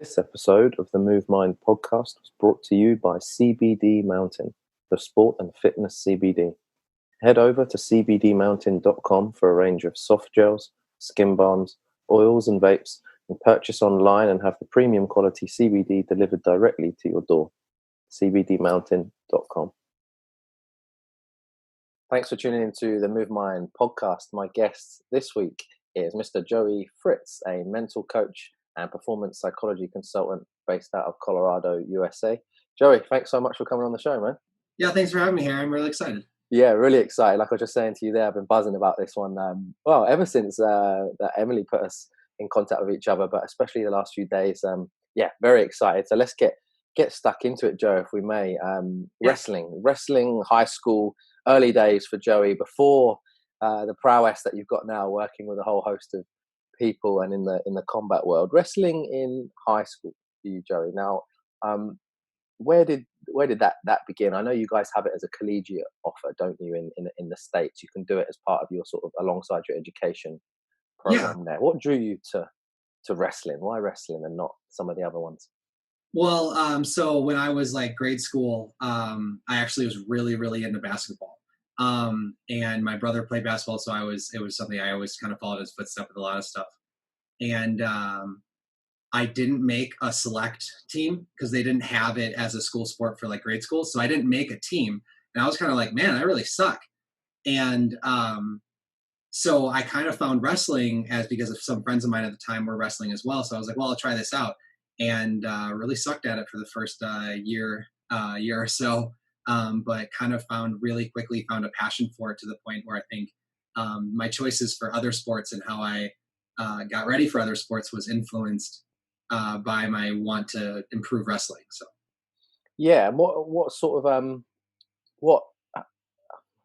This episode of the Move Mind podcast was brought to you by CBD Mountain, the sport and fitness CBD. Head over to cbdmountain.com for a range of soft gels, skin balms, oils and vapes, and purchase online and have the premium quality CBD delivered directly to your door. cbdmountain.com. Thanks for tuning into the Move Mind podcast. My guest this week is Mr. Joey Fritz, a mental coach and performance psychology consultant based out of Colorado, USA. Joey, thanks so much for coming on the show, man. Yeah, thanks for having me here. I'm really excited. Yeah, really excited. Like I was just saying to you there, I've been buzzing about this one. Ever since that Emily put us in contact with each other, but especially the last few days. Very excited. So let's get stuck into it, Joe, if we may. Wrestling, high school, early days for Joey before the prowess that you've got now, working with a whole host of people and in the combat world. Wrestling in high school for you, Joey. Now, where did that begin? I know you guys have it as a collegiate offer, don't you? In the States, you can do it as part of your sort of alongside your education program there. What drew you to wrestling? Why wrestling and not some of the other ones? Well, so when I was like grade school, I actually was really, really into basketball. And my brother played basketball, so it was something I always kind of followed his footsteps with a lot of stuff. And I didn't make a select team because they didn't have it as a school sport for like grade school. So I didn't make a team. And I was kind of like, man, I really suck. And so I kind of found wrestling because of some friends of mine at the time were wrestling as well. So I was like, well, I'll try this out. And really sucked at it for the first year or so. But kind of really quickly found a passion for it to the point where I think my choices for other sports and how I got ready for other sports was influenced by my want to improve wrestling. So, yeah, what sort of what I'm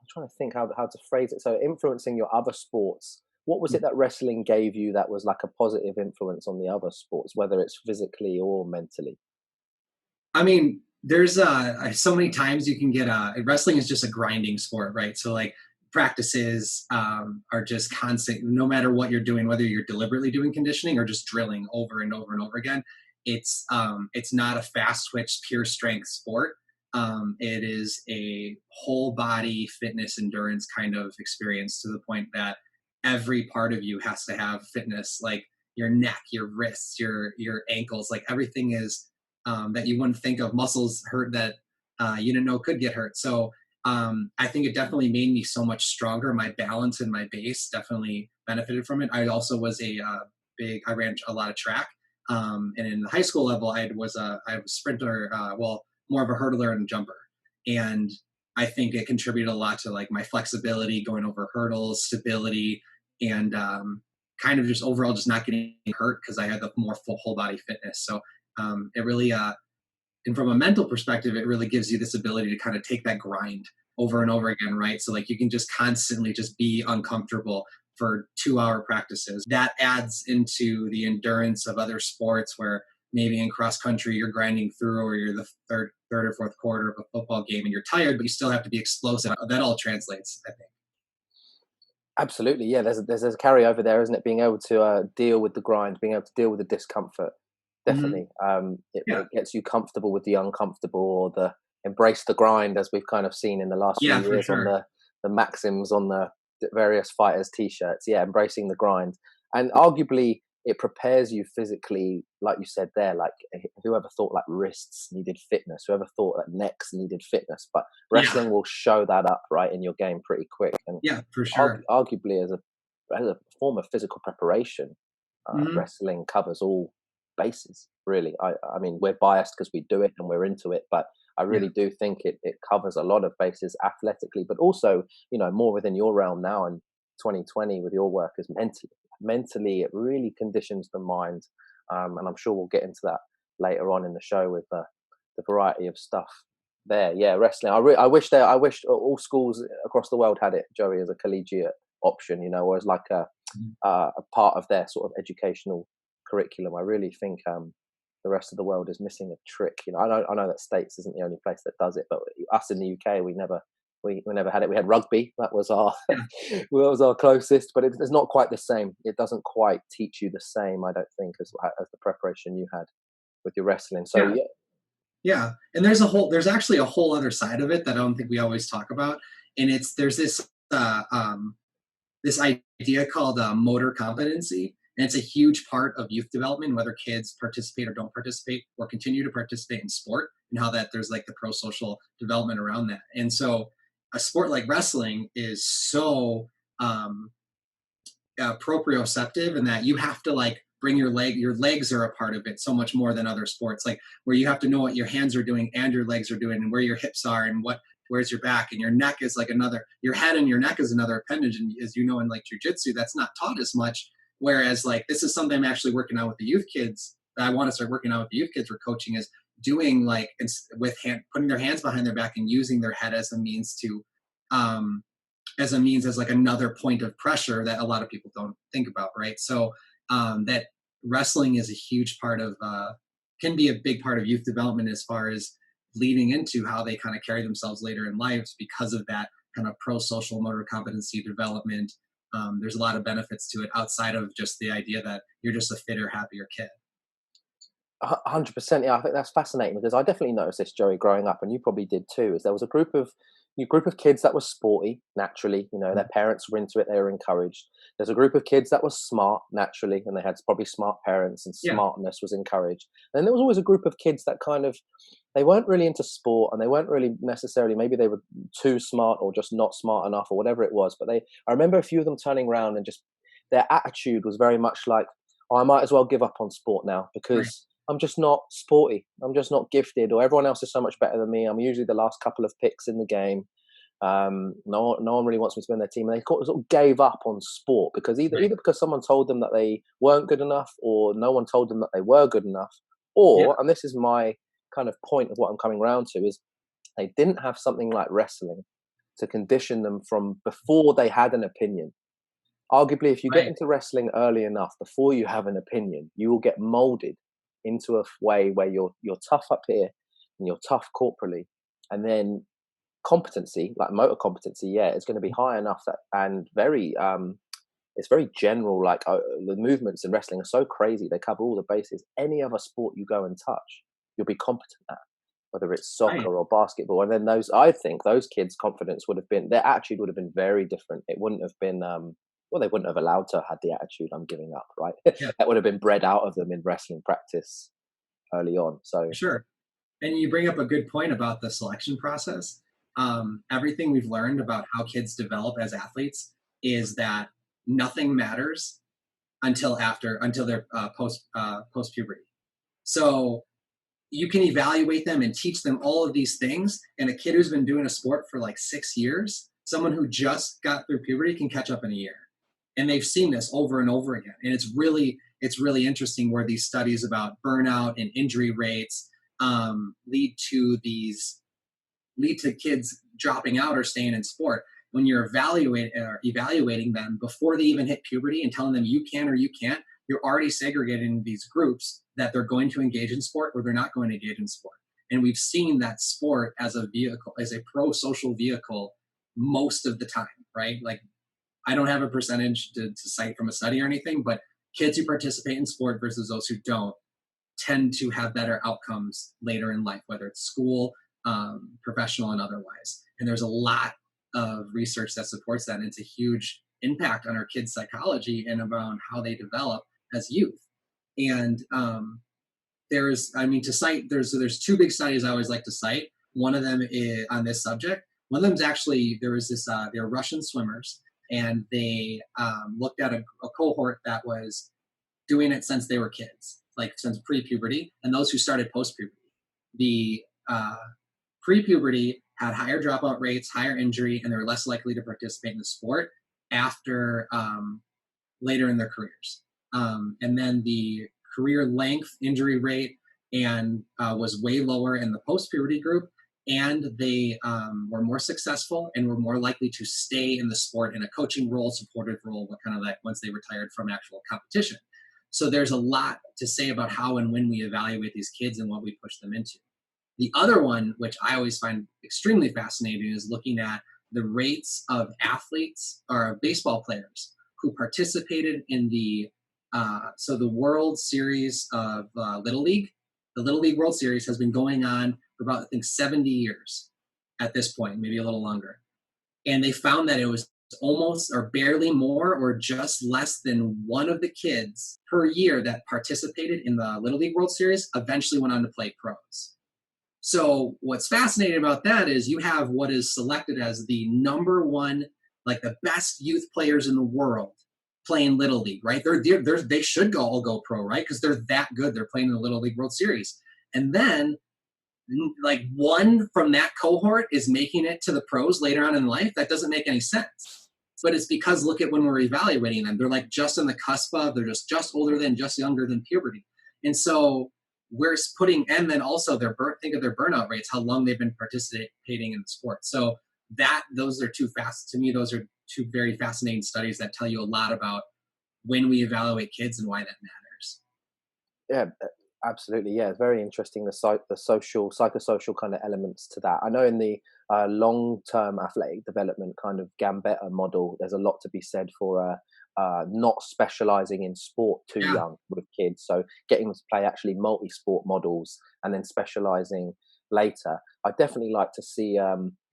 trying to think how to phrase it. So, influencing your other sports. What was it that wrestling gave you that was like a positive influence on the other sports, whether it's physically or mentally? I mean, there's so many times you can get wrestling is just a grinding sport, right? So like practices are just constant, no matter what you're doing, whether you're deliberately doing conditioning or just drilling over and over and over again. It's not a fast twitch, pure strength sport. It is a whole body fitness endurance kind of experience to the point that every part of you has to have fitness, like your neck, your wrists, your ankles, like everything is that you wouldn't think of. Muscles hurt that you didn't know could get hurt. So I think it definitely made me so much stronger. My balance and my base definitely benefited from it. I also was I ran a lot of track. And in the high school level, I was a sprinter, more of a hurdler and a jumper. And I think it contributed a lot to like my flexibility, going over hurdles, stability, and kind of just overall just not getting hurt because I had the more full whole body fitness. So it really, and from a mental perspective, it really gives you this ability to kind of take that grind over and over again, right? So like you can just constantly just be uncomfortable for 2-hour practices. That adds into the endurance of other sports where maybe in cross country you're grinding through, or you're the third or fourth quarter of a football game and you're tired, but you still have to be explosive. That all translates, I think. Absolutely, yeah. There's a carryover there, isn't it? Being able to deal with the grind, being able to deal with the discomfort. Definitely, it gets you comfortable with the uncomfortable, or the embrace the grind, as we've kind of seen in the last few years sure. on the maxims on the various fighters' t-shirts. Yeah, embracing the grind, and arguably it prepares you physically, like you said there. Like whoever thought like wrists needed fitness, whoever thought that necks needed fitness, but wrestling will show that up right in your game pretty quick. And for sure. arguably as a form of physical preparation, wrestling covers all bases, really. I mean, we're biased because we do it and we're into it, but I really do think it covers a lot of bases athletically, but also, more within your realm now in 2020 with your work is mentally it really conditions the mind, and I'm sure we'll get into that later on in the show with the variety of stuff there. Wrestling, I wish all schools across the world had it, Joey, as a collegiate option, or as like a part of their sort of educational curriculum. I really think the rest of the world is missing a trick. I know that States isn't the only place that does it, but us in the UK, we never had it. We had rugby. That was our our closest, but it's not quite the same. It doesn't quite teach you the same, I don't think, as the preparation you had. with your wrestling. So Yeah. Yeah. And there's actually a whole other side of it that I don't think we always talk about. And there's this idea called motor competency. And it's a huge part of youth development, whether kids participate or don't participate or continue to participate in sport, and how that there's like the pro-social development around that. And so a sport like wrestling is so proprioceptive, in that you have to like bring your legs are a part of it so much more than other sports, like where you have to know what your hands are doing and your legs are doing and where your hips are and where's your back, and your neck is like your head and your neck is another appendage. And as you know, in like jiujitsu, that's not taught as much. Whereas like this is something I'm actually working on with the youth kids, that I want to start working on with the youth kids we're coaching, is doing like putting their hands behind their back and using their head as a means to as like another point of pressure that a lot of people don't think about, right? So that wrestling is a huge part of can be a big part of youth development, as far as leading into how they kind of carry themselves later in life, because of that kind of pro-social motor competency development. There's a lot of benefits to it outside of just the idea that you're just a fitter, happier kid. 100%. Yeah, I think that's fascinating, because I definitely noticed this, Joey, growing up, and you probably did too. Is there was a group of kids that was sporty naturally. You know, their parents were into it; they were encouraged. There's a group of kids that was smart naturally, and they had probably smart parents, and smartness was encouraged. And then there was always a group of kids that kind of, they weren't really into sport, and they weren't really necessarily, maybe they were too smart or just not smart enough or whatever it was. But I remember a few of them turning around and just their attitude was very much like, oh, I might as well give up on sport now, because I'm just not sporty. I'm just not gifted, or everyone else is so much better than me. I'm usually the last couple of picks in the game. No one really wants me to be on their team. And they sort of gave up on sport because either because someone told them that they weren't good enough, or no one told them that they were good enough, or, and this is my kind of point of what I'm coming around to, is they didn't have something like wrestling to condition them from before they had an opinion. Arguably, if you get into wrestling early enough, before you have an opinion, you will get molded into a way where you're tough up here and you're tough corporally, and then competency, like motor competency, it's going to be high enough that, and very it's very general. Like the movements in wrestling are so crazy, they cover all the bases. Any other sport you go and touch, you'll be competent at, whether it's soccer or basketball. And then I think those kids' confidence would have been, their attitude would have been very different. It wouldn't have been well, they wouldn't have allowed to have had the attitude, I'm giving up, right? That would have been bred out of them in wrestling practice early on. So sure. And you bring up a good point about the selection process. Everything we've learned about how kids develop as athletes is that nothing matters until they're post puberty. So you can evaluate them and teach them all of these things, and a kid who's been doing a sport for like 6 years, someone who just got through puberty, can catch up in a year. And they've seen this over and over again. And it's really interesting where these studies about burnout and injury rates lead to kids dropping out or staying in sport. When you're evaluating them before they even hit puberty and telling them you can or you can't, you're already segregating these groups that they're going to engage in sport or they're not going to engage in sport. And we've seen that sport as a vehicle, as a pro-social vehicle most of the time, right? Like, I don't have a percentage to cite from a study or anything, but kids who participate in sport versus those who don't tend to have better outcomes later in life, whether it's school, professional, and otherwise. And there's a lot of research that supports that. And it's a huge impact on our kids' psychology and around how they develop as youth. And there's two big studies I always like to cite. One of them is on this subject. One of them is actually, they're Russian swimmers, and they looked at a cohort that was doing it since they were kids, like since pre-puberty, and those who started post-puberty. The pre-puberty had higher dropout rates, higher injury, and they were less likely to participate in the sport after later in their careers. And then the career length, injury rate, and was way lower in the post-puberty group, and they were more successful and were more likely to stay in the sport in a coaching role, supportive role, once they retired from actual competition. So there's a lot to say about how and when we evaluate these kids and what we push them into. The other one, which I always find extremely fascinating, is looking at the rates of athletes or baseball players who participated in the World Series of Little League The Little League World Series has been going on for about, I think, 70 years at this point, maybe a little longer. And they found that it was almost or barely more or just less than one of the kids per year that participated in the Little League World Series eventually went on to play pros. So what's fascinating about that is you have what is selected as the number one, like the best youth players in the world playing Little League, right? They should all go pro, right? Because they're that good. They're playing in the Little League World Series. And then like one from that cohort is making it to the pros later on in life. That doesn't make any sense. But it's because look at when we're evaluating them. They're like just on the cusp of, they're just older than, just younger than puberty. And so we're putting, and then also think of their burnout rates, how long they've been participating in the sport. So those are those are two very fascinating studies that tell you a lot about when we evaluate kids and why that matters. Yeah, absolutely. Yeah, it's very interesting. The psychosocial kind of elements to that. I know in the long-term athletic development kind of Gambetta model, there's a lot to be said for not specializing in sport too young with kids. So getting them to play actually multi-sport models and then specializing later. I definitely like to see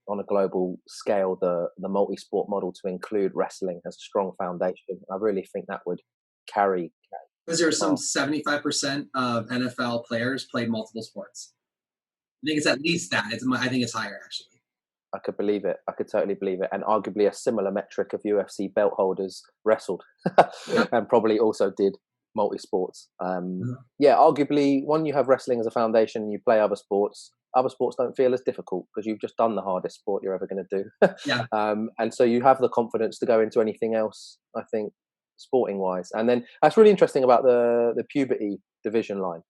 on a global scale the multi-sport model to include wrestling as a strong foundation. I really think that would carry. Because there are some 75% of NFL players played multiple sports. I think it's at least that. I think it's higher, actually. I could believe it. I could totally believe it. And arguably a similar metric of UFC belt holders wrestled and probably also did multi-sports. Yeah, arguably when you have wrestling as a foundation and you play other sports don't feel as difficult because you've just done the hardest sport you're ever going to do. And so you have the confidence to go into anything else, I think, sporting wise. And then that's really interesting about the puberty division line.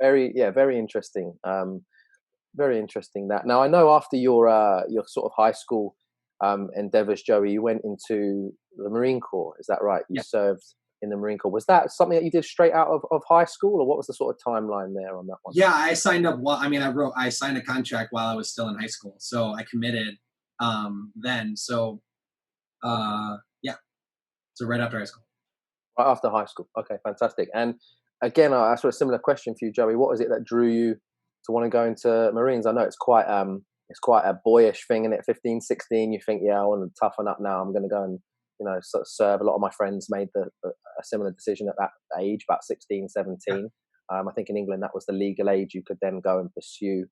Very interesting. Very interesting that. Now I know after your sort of high school endeavors, Joey, you went into the Marine Corps. Is that right? You served in the Marine Corps. Was that something that you did straight out of high school, or what was the sort of timeline there on that one? Yeah, I signed up. I signed a contract while I was still in high school, so I committed then. So so right after high school. Right after high school. Okay, fantastic. And again, I sort of similar question for you, Joey. What was it that drew you to want to go into Marines? I know it's quite a boyish thing, isn't it? 15, 16, you think, I want to toughen up now. I'm going to go and, sort of serve. A lot of my friends made a similar decision at that age, about 16, 17. I think in England, that was the legal age you could then go and pursue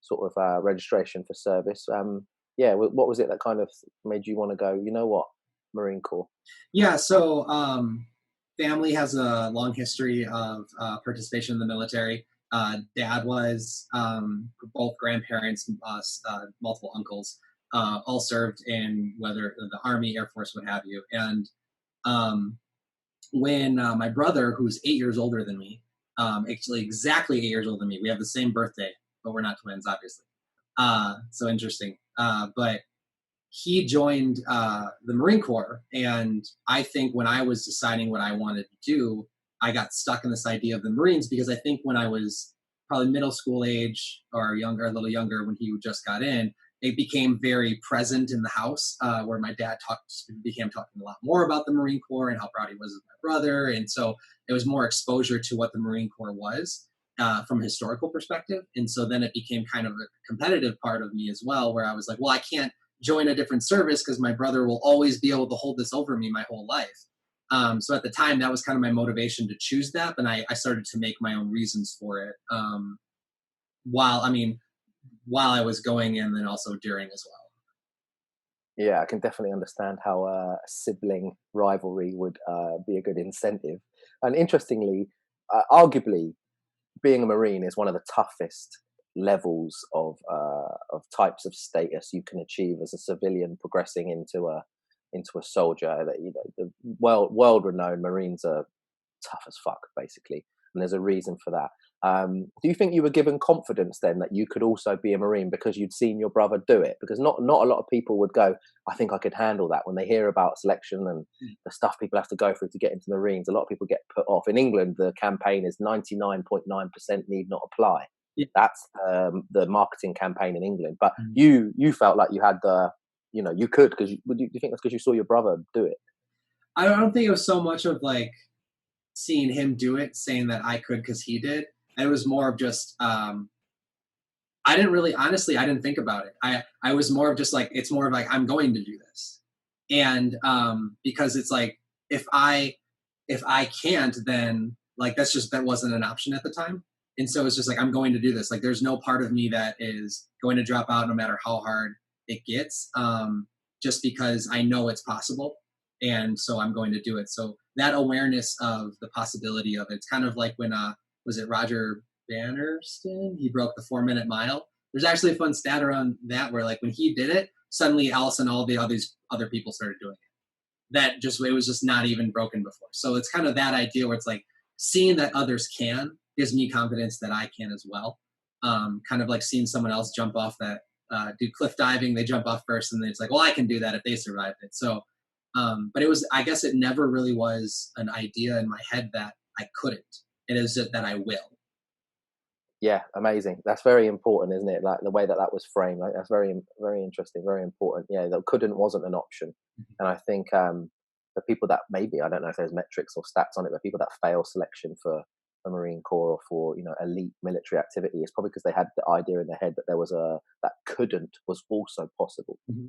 sort of registration for service. What was it that kind of made you want to go, you know what, Marine Corps? Yeah, so family has a long history of participation in the military. Dad was, both grandparents, multiple uncles, all served in whether the Army, Air Force, what have you. And when my brother, who's 8 years older than me, actually exactly 8 years older than me, we have the same birthday, but we're not twins, obviously. So interesting. But he joined the Marine Corps. And I think when I was deciding what I wanted to do, I got stuck in this idea of the Marines because I think when I was probably middle school age or younger, a little younger, when he just got in, it became very present in the house where my dad began talking a lot more about the Marine Corps and how proud he was of my brother. And so it was more exposure to what the Marine Corps was from a historical perspective. And so then it became kind of a competitive part of me as well, where I was like, well, I can't join a different service because my brother will always be able to hold this over me my whole life. So at the time, that was kind of my motivation to choose that. And I started to make my own reasons for it while I was going in, and then also during as well. Yeah, I can definitely understand how a sibling rivalry would be a good incentive. And interestingly, arguably, being a Marine is one of the toughest levels of types of status you can achieve as a civilian progressing into a soldier. The world-renowned Marines are tough as fuck, basically, and there's a reason for that. Do you think you were given confidence then that you could also be a Marine because you'd seen your brother do it? Because not a lot of people would go, I think I could handle that. When they hear about selection and the stuff people have to go through to get into the Marines, a lot of people get put off. In England, the campaign is 99.9% need not apply. Yeah. That's the marketing campaign in England. But you felt like you had you could, because do you think that's because you saw your brother do it? I don't think it was so much of like seeing him do it, saying that I could because he did. And it was more of just, I didn't really, honestly, I didn't think about it. I was more of just like, it's more of like, I'm going to do this. And because it's like, if I, if I can't, then like, that wasn't an option at the time. And so it's just like, I'm going to do this. Like, there's no part of me that is going to drop out no matter how hard it gets, just because I know it's possible. And so I'm going to do it. So that awareness of the possibility of it's kind of like when, was it Roger Bannerston? He broke the 4 minute mile. There's actually a fun stat around that where like when he did it, suddenly Alice and all the other people started doing it. That just, it was just not even broken before. So it's kind of that idea where it's like seeing that others can gives me confidence that I can as well. Kind of like seeing someone else jump off that, do cliff diving, they jump off first, and then it's like, well, I can do that if they survived it. So, but it was, I guess it never really was an idea in my head that I couldn't. It is that I will. Yeah, amazing. That's very important, isn't it? Like the way that that was framed, like that's very, very interesting, very important. Yeah, that couldn't wasn't an option. And I think for people that maybe, I don't know if there's metrics or stats on it, but people that fail selection for a Marine Corps or for, you know, elite military activity, it's probably because they had the idea in their head that there was that couldn't was also possible. Mm-hmm.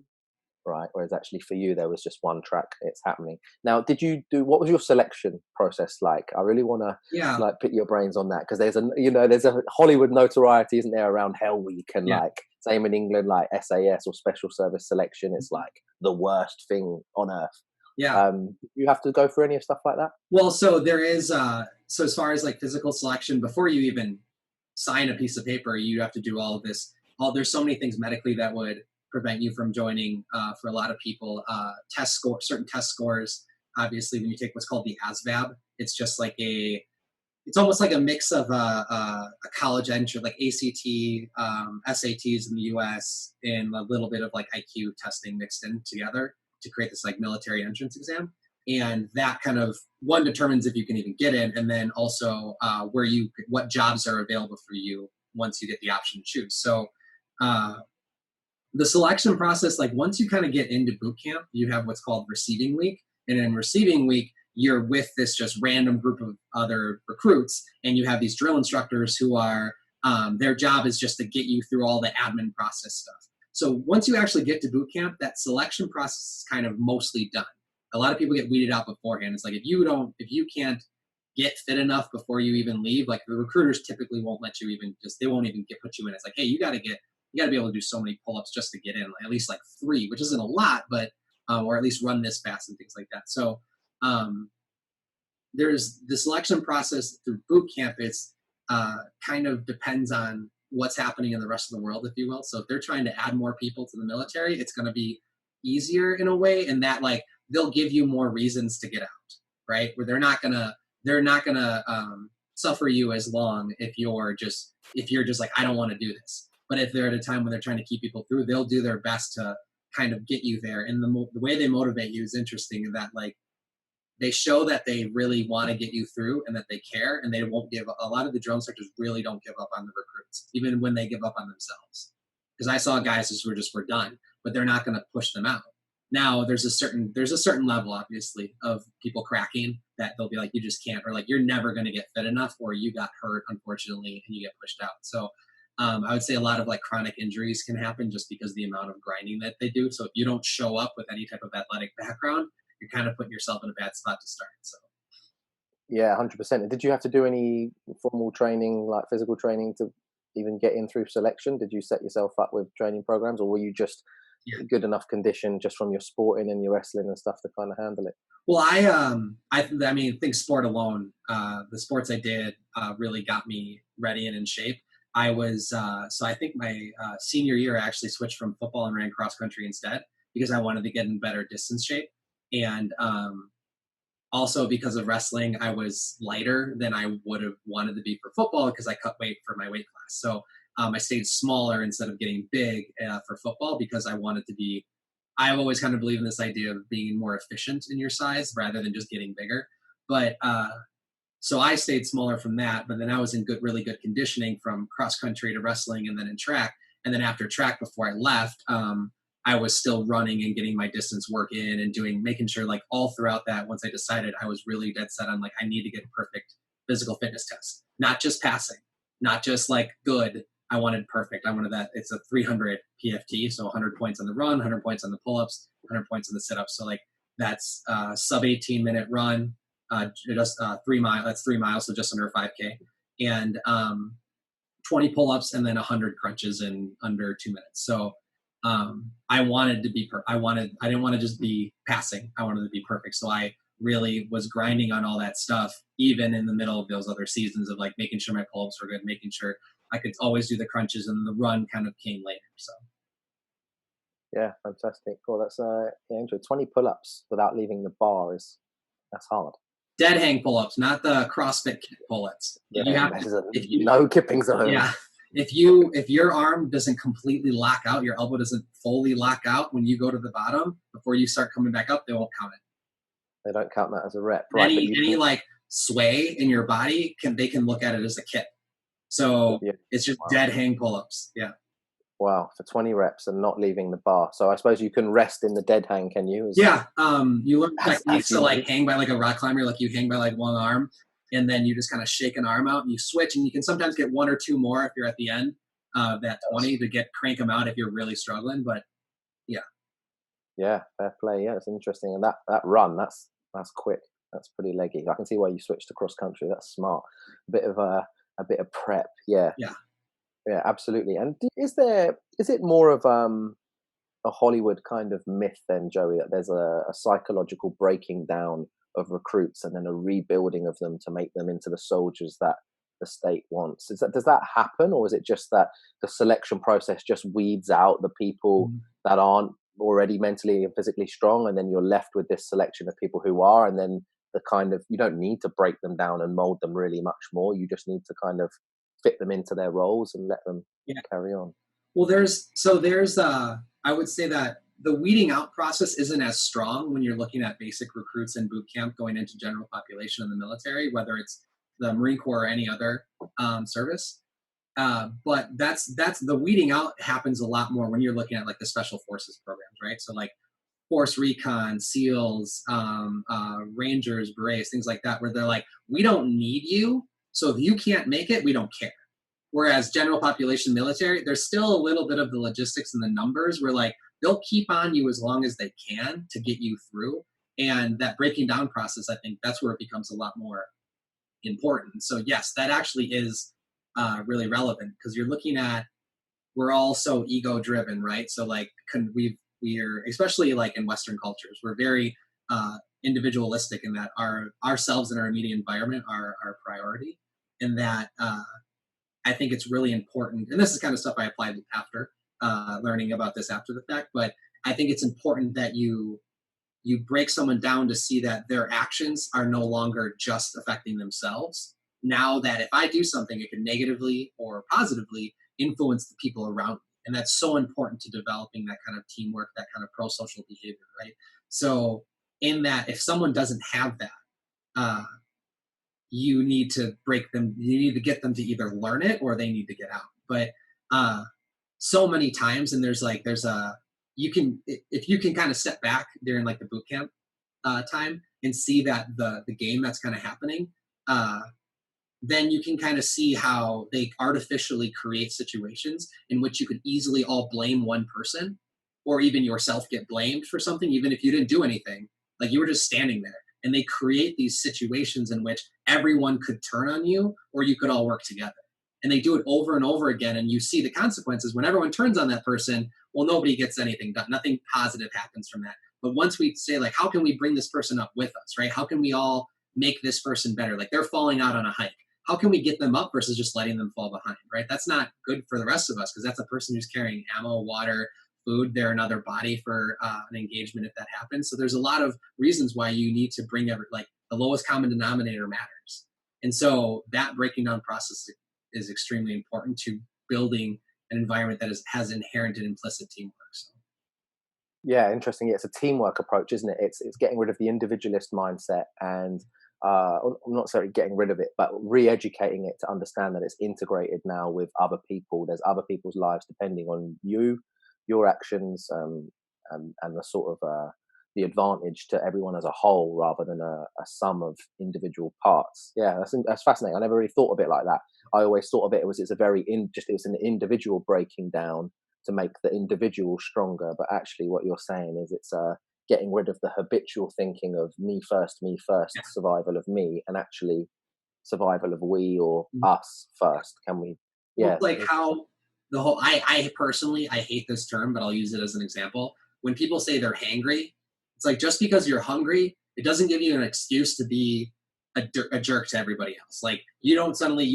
Right, whereas actually for you there was just one track, it's happening. Now, what was your selection process like? I really want to Yeah. like pick your brains on that, because there's a Hollywood notoriety, isn't there, around Hell Week, and like same in England, like SAS or special service selection, it's like the worst thing on earth. Yeah. You have to go through any of stuff like that? Well, so there is, so as far as like physical selection, before you even sign a piece of paper, you have to do all of this. There's so many things medically that would prevent you from joining, for a lot of people. Certain test scores, obviously, when you take what's called the ASVAB, it's just like it's almost like a mix of a college entry, like ACT, SATs in the US, and a little bit of like IQ testing mixed in together to create this like military entrance exam. And that kind of one determines if you can even get in, and then also what jobs are available for you once you get the option to choose. So the selection process, like once you kind of get into boot camp, you have what's called receiving week. And in receiving week, you're with this just random group of other recruits, and you have these drill instructors who are, their job is just to get you through all the admin process stuff. So once you actually get to boot camp, that selection process is kind of mostly done. A lot of people get weeded out beforehand. It's like, if you can't get fit enough before you even leave, like the recruiters typically won't let you they won't even put you in. It's like, hey, you got to be able to do so many pull-ups just to get in, at least like 3, which isn't a lot, but, or at least run this fast and things like that. So there's the selection process through boot camp. It's kind of depends on what's happening in the rest of the world, if you will. So if they're trying to add more people to the military, it's going to be easier in a way, in that like they'll give you more reasons to get out, right? Where they're not gonna suffer you as long if you're just like, I don't want to do this. But if they're at a time when they're trying to keep people through, they'll do their best to kind of get you there. And the way they motivate you is interesting, in that like they show that they really want to get you through and that they care, and they won't give up. A lot of the drill instructors really don't give up on the recruits, even when they give up on themselves. Because I saw guys who were done, but they're not going to push them out. Now there's a certain level, obviously, of people cracking that they'll be like, you just can't, or like, you're never going to get fit enough, or you got hurt, unfortunately, and you get pushed out. So I would say a lot of like chronic injuries can happen just because of the amount of grinding that they do. So if you don't show up with any type of athletic background, you're kind of putting yourself in a bad spot to start. So yeah, 100%. Did you have to do any formal training, like physical training, to even get in through selection? Did you set yourself up with training programs, or were you just good enough condition just from your sporting and your wrestling and stuff to kind of handle it? Well, I think sport alone, the sports I did really got me ready and in shape. I was, so I think my senior year, I actually switched from football and ran cross country instead, because I wanted to get in better distance shape. And also because of wrestling, I was lighter than I would have wanted to be for football, because I cut weight for my weight class. So I stayed smaller instead of getting big for football, because I've always kind of believed in this idea of being more efficient in your size rather than just getting bigger. But so I stayed smaller from that, but then I was in really good conditioning from cross country to wrestling, and then in track. And then after track, before I left, I was still running and getting my distance work in and making sure, like, all throughout that, once I decided, I was really dead set on like, I need to get a perfect physical fitness test, not just passing. not just like good. I wanted perfect. I wanted that. It's a 300 PFT, so 100 points on the run, 100 points on the pull-ups, 100 points on the sit-ups. So like that's sub 18-minute run, just 3 miles. That's 3 miles, so just under 5K, and 20 pull-ups, and then 100 crunches in under 2 minutes. So I wanted to be I didn't want to just be passing. I wanted to be perfect. So I really was grinding on all that stuff, even in the middle of those other seasons of like making sure my pull-ups were good, making sure I could always do the crunches, and the run kind of came later. So Yeah, fantastic. Cool. That's yeah, 20 pull-ups without leaving the bar that's hard. dead hang pull-ups, not the CrossFit kick pull-ups. Yeah, You have if you no kipping zone. Yeah. If your arm doesn't completely lock out, your elbow doesn't fully lock out when you go to the bottom before you start coming back up, they won't count it. They don't count that as a rep, right? Any like sway in your body they can look at it as a kip. So yeah. It's just dead hang pull-ups. Yeah. Wow, for 20 reps and not leaving the bar. So I suppose you can rest in the dead hang, can you? Yeah. You learn techniques to like hang by like a rock climber, like you hang by like one arm, and then you just kind of shake an arm out and you switch, and you can sometimes get 1 or 2 more if you're at the end of that 20 to crank them out if you're really struggling. But yeah. Yeah, fair play. Yeah, it's interesting. And that run, that's quick. That's pretty leggy. I can see why you switched to cross country. That's smart. A bit of prep. Yeah. Yeah. Yeah, absolutely. And is it more of a Hollywood kind of myth then, Joey, that there's a psychological breaking down of recruits and then a rebuilding of them to make them into the soldiers that the state wants? Does that happen, or is it just that the selection process just weeds out the people that aren't already mentally and physically strong, and then you're left with this selection of people who are, and then the kind of, you don't need to break them down and mold them really much more. You just need to kind of fit them into their roles and let them carry on. Well, there's I would say that the weeding out process isn't as strong when you're looking at basic recruits in boot camp going into general population in the military, whether it's the Marine Corps or any other service. But that's the weeding out happens a lot more when you're looking at like the special forces programs, right? So like Force Recon, SEALs, Rangers, Berets, things like that, where they're like, we don't need you. So if you can't make it, we don't care. Whereas general population military, there's still a little bit of the logistics and the numbers where like they'll keep on you as long as they can to get you through. And that breaking down process, I think that's where it becomes a lot more important. So yes, that actually is really relevant, because you're looking at, we're all so ego driven, right? So like we're especially like in Western cultures, we're very individualistic in that ourselves and our immediate environment are our priority. And that I think it's really important, and this is kind of stuff I applied after learning about this after the fact, but I think it's important that you break someone down to see that their actions are no longer just affecting themselves. Now that if I do something, it can negatively or positively influence the people around me. And that's so important to developing that kind of teamwork, that kind of pro-social behavior, right? So in that, if someone doesn't have that, you need to get them to either learn it or they need to get out. But so many times, and if you can kind of step back during like the boot camp time and see that the game that's kind of happening, then you can kind of see how they artificially create situations in which you could easily all blame one person, or even yourself get blamed for something, even if you didn't do anything. Like you were just standing there, and they create these situations in which everyone could turn on you, or you could all work together. And they do it over and over again, and you see the consequences. When everyone turns on that person, well, nobody gets anything done. Nothing positive happens from that. But once we say, like, how can we bring this person up with us, right? How can we all make this person better? Like, they're falling out on a hike. How can we get them up versus just letting them fall behind, right? That's not good for the rest of us, because that's a person who's carrying ammo, water, food. They're another body for an engagement if that happens. So there's a lot of reasons why you need to bring like the lowest common denominator matters. And so that breaking down process is extremely important to building an environment that has inherent and implicit teamwork. So. Yeah, interesting. Yeah, it's a teamwork approach, isn't it? It's getting rid of the individualist mindset and not necessarily getting rid of it, but re-educating it to understand that it's integrated now with other people. There's other people's lives depending on you, your actions, and the sort of the advantage to everyone as a whole rather than a sum of individual parts. Yeah, that's fascinating. I never really thought of it like that. I always thought of it as it's a very it was an individual breaking down to make the individual stronger. But actually, what you're saying is it's getting rid of the habitual thinking of me first, Yeah. survival of me, and actually survival of we or Mhm. us first. Can we? Well, Yeah, it's like how the whole I personally I hate this term, but I'll use it as an example. When people say they're hangry, it's like just because you're hungry, it doesn't give you an excuse to be a jerk to everybody else. Like you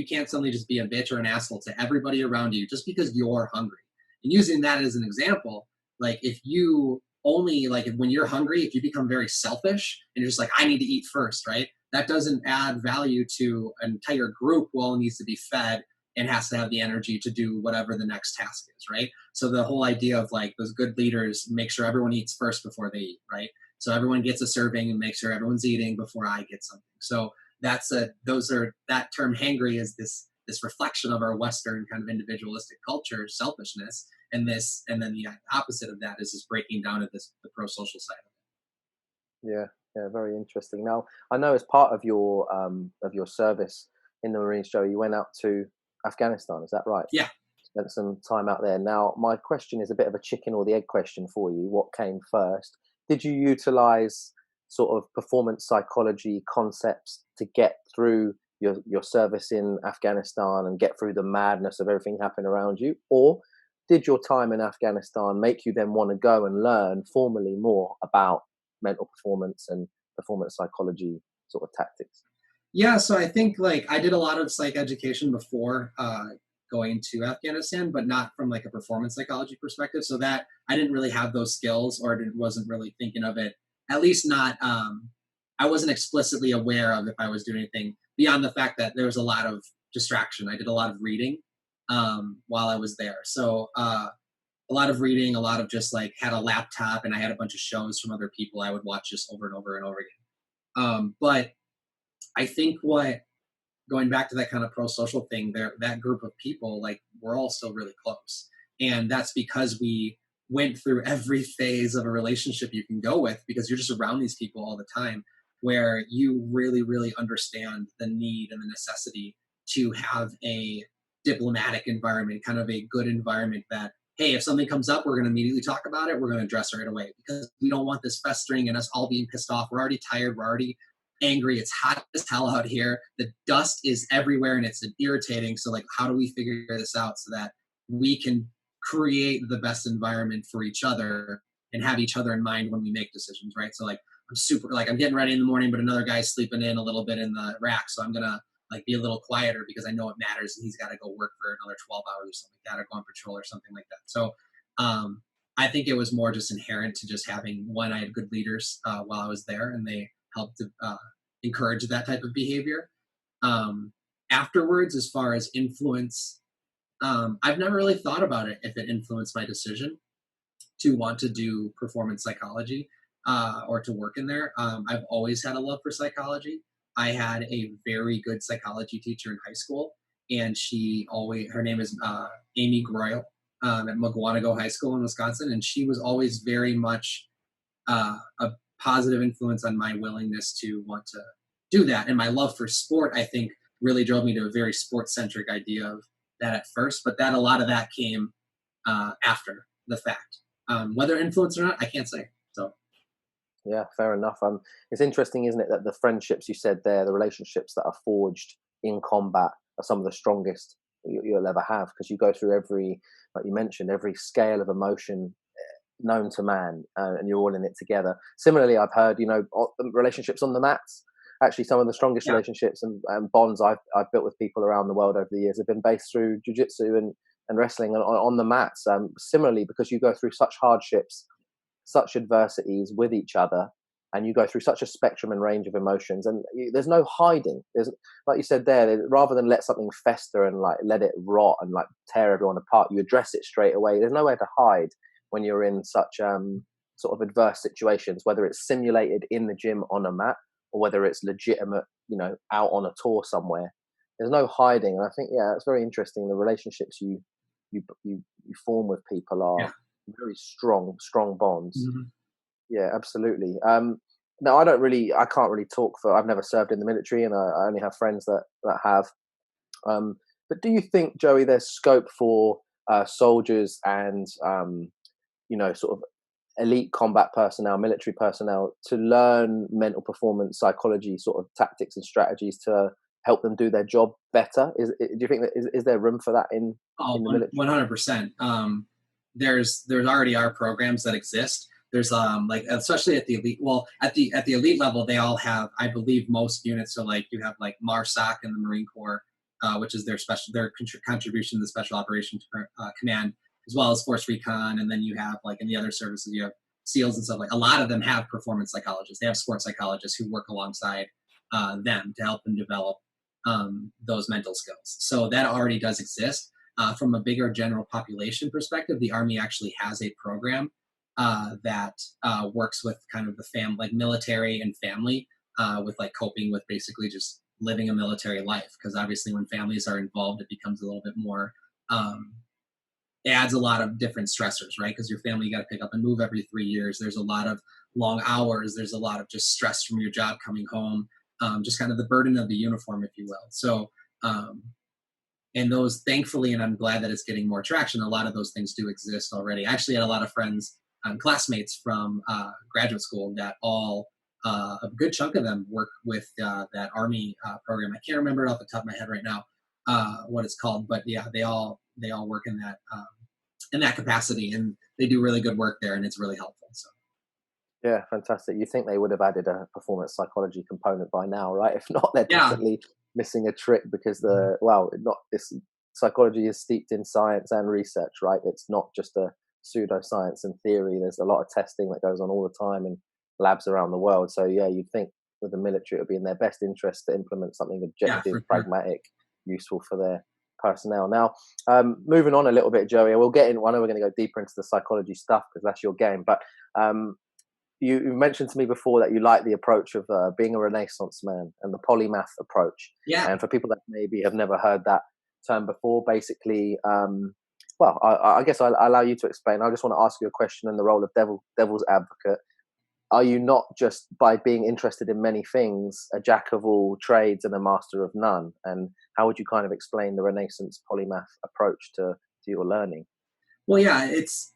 can't suddenly just be a bitch or an asshole to everybody around you just because you're hungry. And using that as an example, like if you only like when you're hungry, if you become very selfish and you're just like I need to eat first, right? That doesn't add value to an entire group who all needs to be fed and has to have the energy to do whatever the next task is, right? So the whole idea of like those good leaders make sure everyone eats first before they eat, right? So everyone gets a serving and make sure everyone's eating before I get something. So that term hangry is this reflection of our Western kind of individualistic culture, selfishness, and then the opposite of that is this breaking down of the pro social side of yeah, yeah. Very interesting. Now, I know as part of your service in the Marines, Joe, you went out to Afghanistan. Is that right? it. Yeah. Spent some time out there. Now, my question is a bit of a chicken or the egg question for you. What came first? Did you utilize sort of performance psychology concepts to get through your service in Afghanistan and get through the madness of everything happening around you? Or did your time in Afghanistan make you then want to go and learn formally more about mental performance and performance psychology sort of tactics? Yeah, so I think like I did a lot of psych education before going to Afghanistan, but not from like a performance psychology perspective. So that I didn't really have those skills, or wasn't really thinking of it. At least not. I wasn't explicitly aware of if I was doing anything beyond the fact that there was a lot of distraction. I did a lot of reading while I was there. So a lot of reading, a lot of just like had a laptop and I had a bunch of shows from other people I would watch just over and over and over again. But I think what going back to that kind of pro-social thing, there that group of people, like we're all still really close. And that's because we went through every phase of a relationship you can go with because you're just around these people all the time where you really, really understand the need and the necessity to have a diplomatic environment, kind of a good environment that, hey, if something comes up, we're going to immediately talk about it. We're going to address it right away because we don't want this festering and us all being pissed off. We're already tired. We're already angry. It's hot as hell out here. The dust is everywhere and it's irritating. So, like, how do we figure this out so that we can create the best environment for each other and have each other in mind when we make decisions, right? So, like, I'm getting ready in the morning, but another guy's sleeping in a little bit in the rack. So, I'm going to like be a little quieter because I know it matters and he's got to go work for another 12 hours or something like that or go on patrol or something like that. So, I think it was more just inherent to just having one, I had good leaders while I was there and they helped to encourage that type of behavior. Afterwards, as far as influence, I've never really thought about it if it influenced my decision to want to do performance psychology or to work in there. I've always had a love for psychology. I had a very good psychology teacher in high school, and her name is Amy Groyle at Mugwanago High School in Wisconsin, and she was always very much a positive influence on my willingness to want to do that. And my love for sport, I think, really drove me to a very sport centric idea of that at first. But that a lot of that came after the fact. Whether influence or not, I can't say. So Yeah, fair enough. It's interesting, isn't it, that the friendships you said there, the relationships that are forged in combat, are some of the strongest you'll ever have because you go through every, like you mentioned, every scale of emotion known to man, and you're all in it together. Similarly, I've heard, relationships on the mats. Actually, some of the strongest yeah, relationships and bonds I've built with people around the world over the years have been based through jiu-jitsu and wrestling on the mats. Similarly, because you go through such hardships, such adversities with each other, and you go through such a spectrum and range of emotions, and there's no hiding. There's, like you said there, rather than let something fester and like let it rot and like tear everyone apart, you address it straight away. There's nowhere to hide when you're in such sort of adverse situations, whether it's simulated in the gym on a mat or whether it's legitimate, out on a tour somewhere. There's no hiding, and I think it's very interesting. The relationships you form with people are yeah. very strong bonds. Mhm. Yeah, absolutely. No, I can't really talk for. I've never served in the military, and I only have friends that have. But do you think, Joey, there's scope for soldiers and sort of elite combat personnel, military personnel, to learn mental performance psychology, sort of tactics and strategies to help them do their job better? Do you think that is there room for that Oh, in the military? 100%. There's already are programs that exist. There's like especially at the elite. Well, at the elite level, they all have. I believe most units. So like you have like MARSOC in the Marine Corps, which is their contribution to the Special Operations Command, as well as Force Recon, and then you have like in the other services you have SEALs and stuff. Like a lot of them have performance psychologists. They have sports psychologists who work alongside them to help them develop those mental skills. So that already does exist. From a bigger general population perspective, the Army actually has a program that works with kind of the like military and family with like coping with basically just living a military life. Because obviously, when families are involved, it becomes a little bit more. It adds a lot of different stressors, right? Because your family you got to pick up and move every 3 years. There's a lot of long hours. There's a lot of just stress from your job coming home. Just kind of the burden of the uniform, if you will. So and those thankfully, and I'm glad that it's getting more traction, a lot of those things do exist already. I actually had a lot of friends and classmates from graduate school that all a good chunk of them work with that Army program. I can't remember it off the top of my head right now what it's called, but yeah, they all work in that capacity, and they do really good work there, and it's really helpful. So Yeah, fantastic. You think they would have added a performance psychology component by now, right? If not, they're yeah. definitely missing a trick because Mhm. not this psychology is steeped in science and research, right? It's not just a pseudoscience and theory. There's a lot of testing that goes on all the time in labs around the world. So yeah, you'd think with the military it would be in their best interest to implement something Yeah, objective, for sure. pragmatic, useful for their personnel. Now, moving on a little bit, Joey, we'll get in. I know we're going to go deeper into the psychology stuff because that's your game, but um, you mentioned to me before that you like the approach of being a Renaissance man and the polymath approach. Yeah. And for people that maybe have never heard that term before, basically, I guess I allow you to explain. I just want to ask you a question in the role of devil's advocate. Are you not just by being interested in many things a jack of all trades and a master of none? And how would you kind of explain the Renaissance polymath approach to your learning? Well, yeah, it's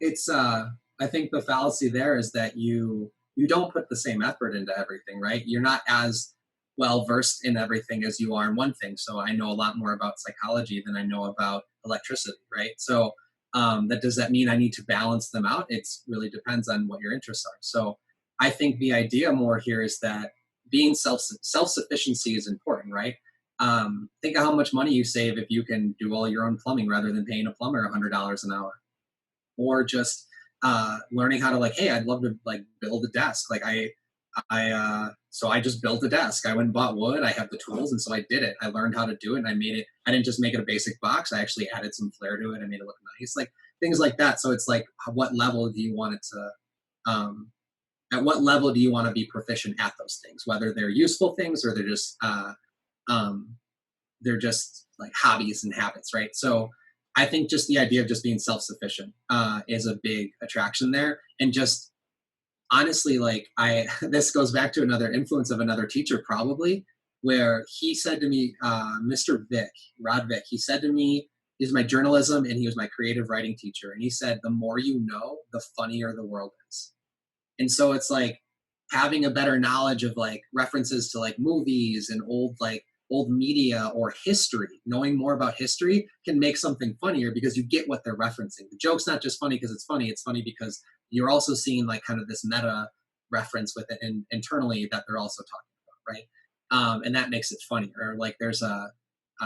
I think the fallacy there is that you don't put the same effort into everything, right? You're not as well versed in everything as you are in one thing. So I know a lot more about psychology than I know about electricity, right? So that does that mean I need to balance them out? It's really depends on what your interests are. So I think the idea more here is that being self sufficiency is important, right? Think of how much money you save if you can do all your own plumbing rather than paying a plumber $100 an hour, or just learning how to like, hey, I'd love to like build a desk. Like so I just built a desk. I went and bought wood. I have the tools, and so I did it. I learned how to do it, and I made it. I didn't just make it a basic box. I actually added some flair to it. I made it look nice, like things like that. So it's like, what level do you want it to? At what level do you want to be proficient at those things? Whether they're useful things or um, they're just like hobbies and habits, right? So I think just the idea of just being self-sufficient is a big attraction there. And just honestly, like this goes back to another influence of another teacher, probably, where he said to me, Mr. Vic, Rod Vic, he said to me, he's my journalism and he was my creative writing teacher. And he said, the more you know, the funnier the world is. And so it's like having a better knowledge of like references to like movies and old media or history. Knowing more about history can make something funnier because you get what they're referencing. The joke's not just funny because it's funny because you're also seeing like kind of this meta reference with it and internally that they're also talking about, right? And that makes it funny. Or like there's a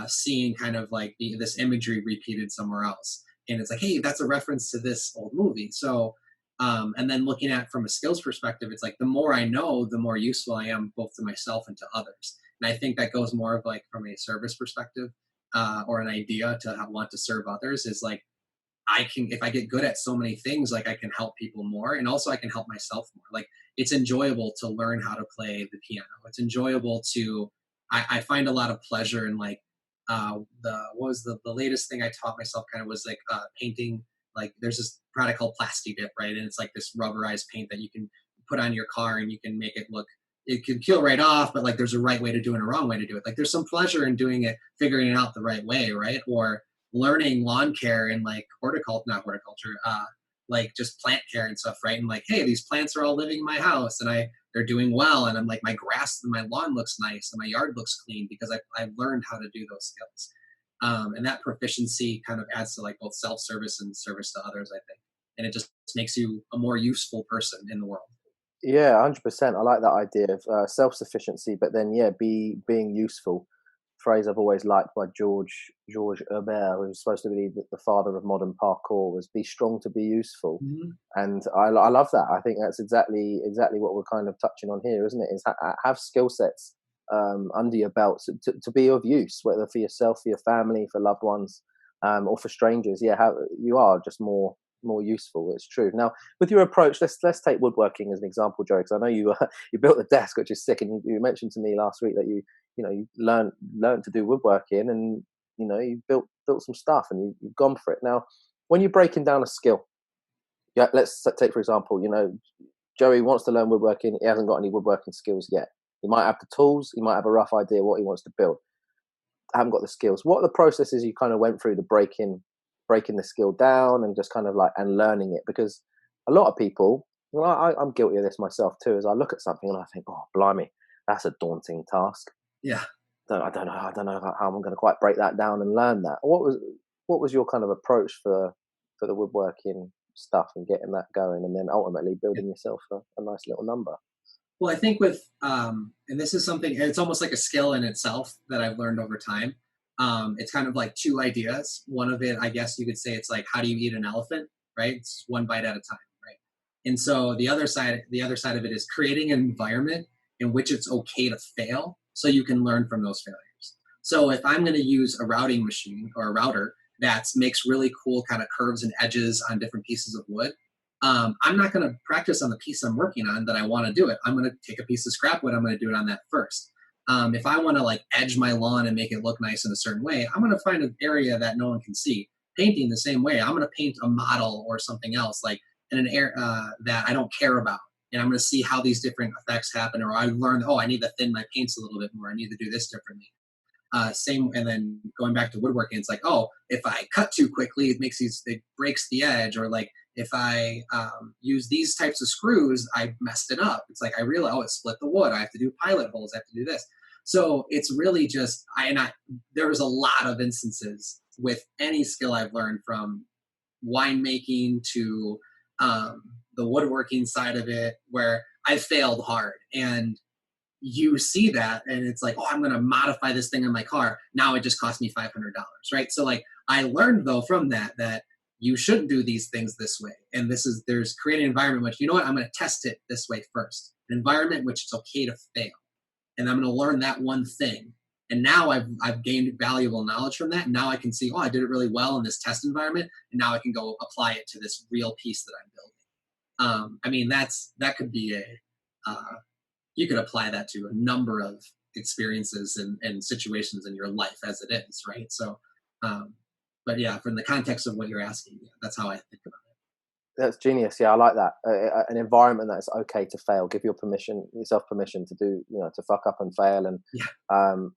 seeing kind of like this imagery repeated somewhere else, and it's like, hey, that's a reference to this old movie. So and then looking at it from a skills perspective, it's like the more I know, the more useful I am both to myself and to others. And I think that goes more of like from a service perspective or an idea to want to serve others is like I can, if I get good at so many things, like I can help people more, and also I can help myself more. Like it's enjoyable to learn how to play the piano. It's enjoyable to, I find a lot of pleasure in like what was the latest thing I taught myself kind of was like painting. Like there's this product called Plasti Dip, right? And it's like this rubberized paint that you can put on your car and you can make it look, it can peel right off, but like there's a right way to do it and a wrong way to do it. Like there's some pleasure in doing it, figuring it out the right way, right? Or learning lawn care and like horticulture, not horticulture, like just plant care and stuff, right? And like, hey, these plants are all living in my house and they're doing well. And I'm like, my grass and my lawn looks nice and my yard looks clean because I've learned how to do those skills. And that proficiency kind of adds to like both self-service and service to others, I think. And it just makes you a more useful person in the world. Yeah, 100%. I like that idea of self-sufficiency, but then yeah, being useful. Phrase I've always liked by George Herbert, who's supposed to be the father of modern parkour, was "Be strong to be useful," Mm-hmm. and I love that. I think that's exactly what we're kind of touching on here, isn't it? Is have skill sets under your belt to be of use, whether for yourself, for your family, for loved ones, or for strangers. Yeah, how you are just more useful. It's true. Now, with your approach, let's take woodworking as an example, Joe, because I know you you built the desk, which is sick, and you mentioned to me last week that you learned to do woodworking, and you built some stuff, and you've gone for it. Now, when you're breaking down a skill, yeah, let's take for example, Joey wants to learn woodworking. He hasn't got any woodworking skills yet. He might have the tools. He might have a rough idea what he wants to build. Haven't got the skills. What are the processes you kind of went through to breaking the skill down and just kind of like and learning it? Because a lot of people, well, I'm guilty of this myself too, as I look at something and I think, oh blimey, that's a daunting task. Yeah. I don't know how I'm going to quite break that down and learn that. What was your kind of approach for the woodworking stuff and getting that going, and then ultimately building yourself a nice little number? Well, I think with, and this is something, it's almost like a skill in itself that I've learned over time. It's kind of like two ideas. One of it, I guess you could say, it's like, how do you eat an elephant, right? It's one bite at a time, right? And so the other side of it is creating an environment in which it's okay to fail so you can learn from those failures. So if I'm going to use a routing machine or a router that makes really cool kind of curves and edges on different pieces of wood, I'm not going to practice on the piece I'm working on that I want to do it. I'm going to take a piece of scrap wood. I'm going to do it on that first. If I want to like edge my lawn and make it look nice in a certain way, I'm going to find an area that no one can see. Painting the same way. I'm going to paint a model or something else like in an area that I don't care about. And I'm going to see how these different effects happen. Or I learn, oh, I need to thin my paints a little bit more. I need to do this differently. Same, and then going back to woodworking, it's like, oh, if I cut too quickly, it breaks the edge, or like if I use these types of screws, I messed it up. It's like I realize, oh, it split the wood. I have to do pilot holes. I have to do this. So it's really just there was a lot of instances with any skill I've learned, from winemaking to the woodworking side of it, where I failed hard. And you see that and it's like, oh, I'm going to modify this thing in my car. Now it just cost me $500, right? So like I learned though from that you shouldn't do these things this way. And there's creating an environment which, you know what, I'm going to test it this way first. An environment in which it's okay to fail. And I'm going to learn that one thing. And now I've gained valuable knowledge from that. And now I can see, oh, I did it really well in this test environment. And now I can go apply it to this real piece that I'm building. I mean, that could be you could apply that to a number of experiences and situations in your life as it is, right? So, but yeah, from the context of what you're asking, yeah, that's how I think about it. That's genius. Yeah, I like that. An environment that's okay to fail. Give yourself permission to do, to fuck up and fail. And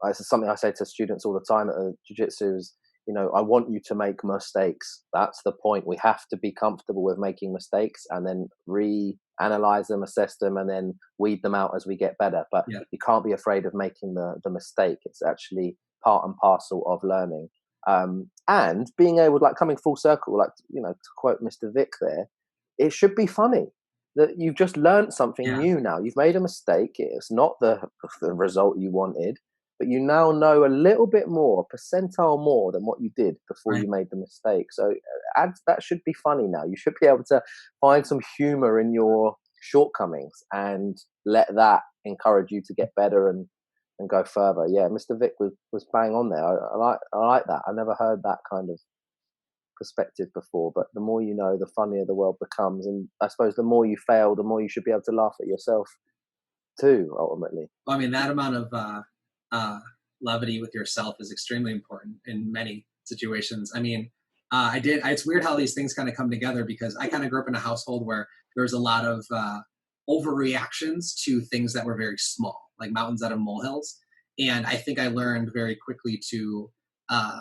it's something I say to students all the time at jiu-jitsu is, I want you to make mistakes. That's the point. We have to be comfortable with making mistakes and then reanalyze them, assess them, and then weed them out as we get better. But you can't be afraid of making the mistake. It's actually part and parcel of learning. And being able, like coming full circle, like, to quote Mr. Vic there, it should be funny that you've just learned something new now. You've made a mistake. It's not the result you wanted, but you now know a little bit more, a percentile more than what you did before you made the mistake. So that should be funny now. You should be able to find some humor in your shortcomings and let that encourage you to get better and go further. Yeah, Mr. Vic was bang on there. I like that. I never heard that kind of perspective before, but the more you know, the funnier the world becomes. And I suppose the more you fail, the more you should be able to laugh at yourself too, ultimately. Well, I mean, that amount of levity with yourself is extremely important in many situations. I mean, it's weird how these things kind of come together, because I kind of grew up in a household where there was a lot of overreactions to things that were very small, like mountains out of molehills. And I think I learned very quickly to uh,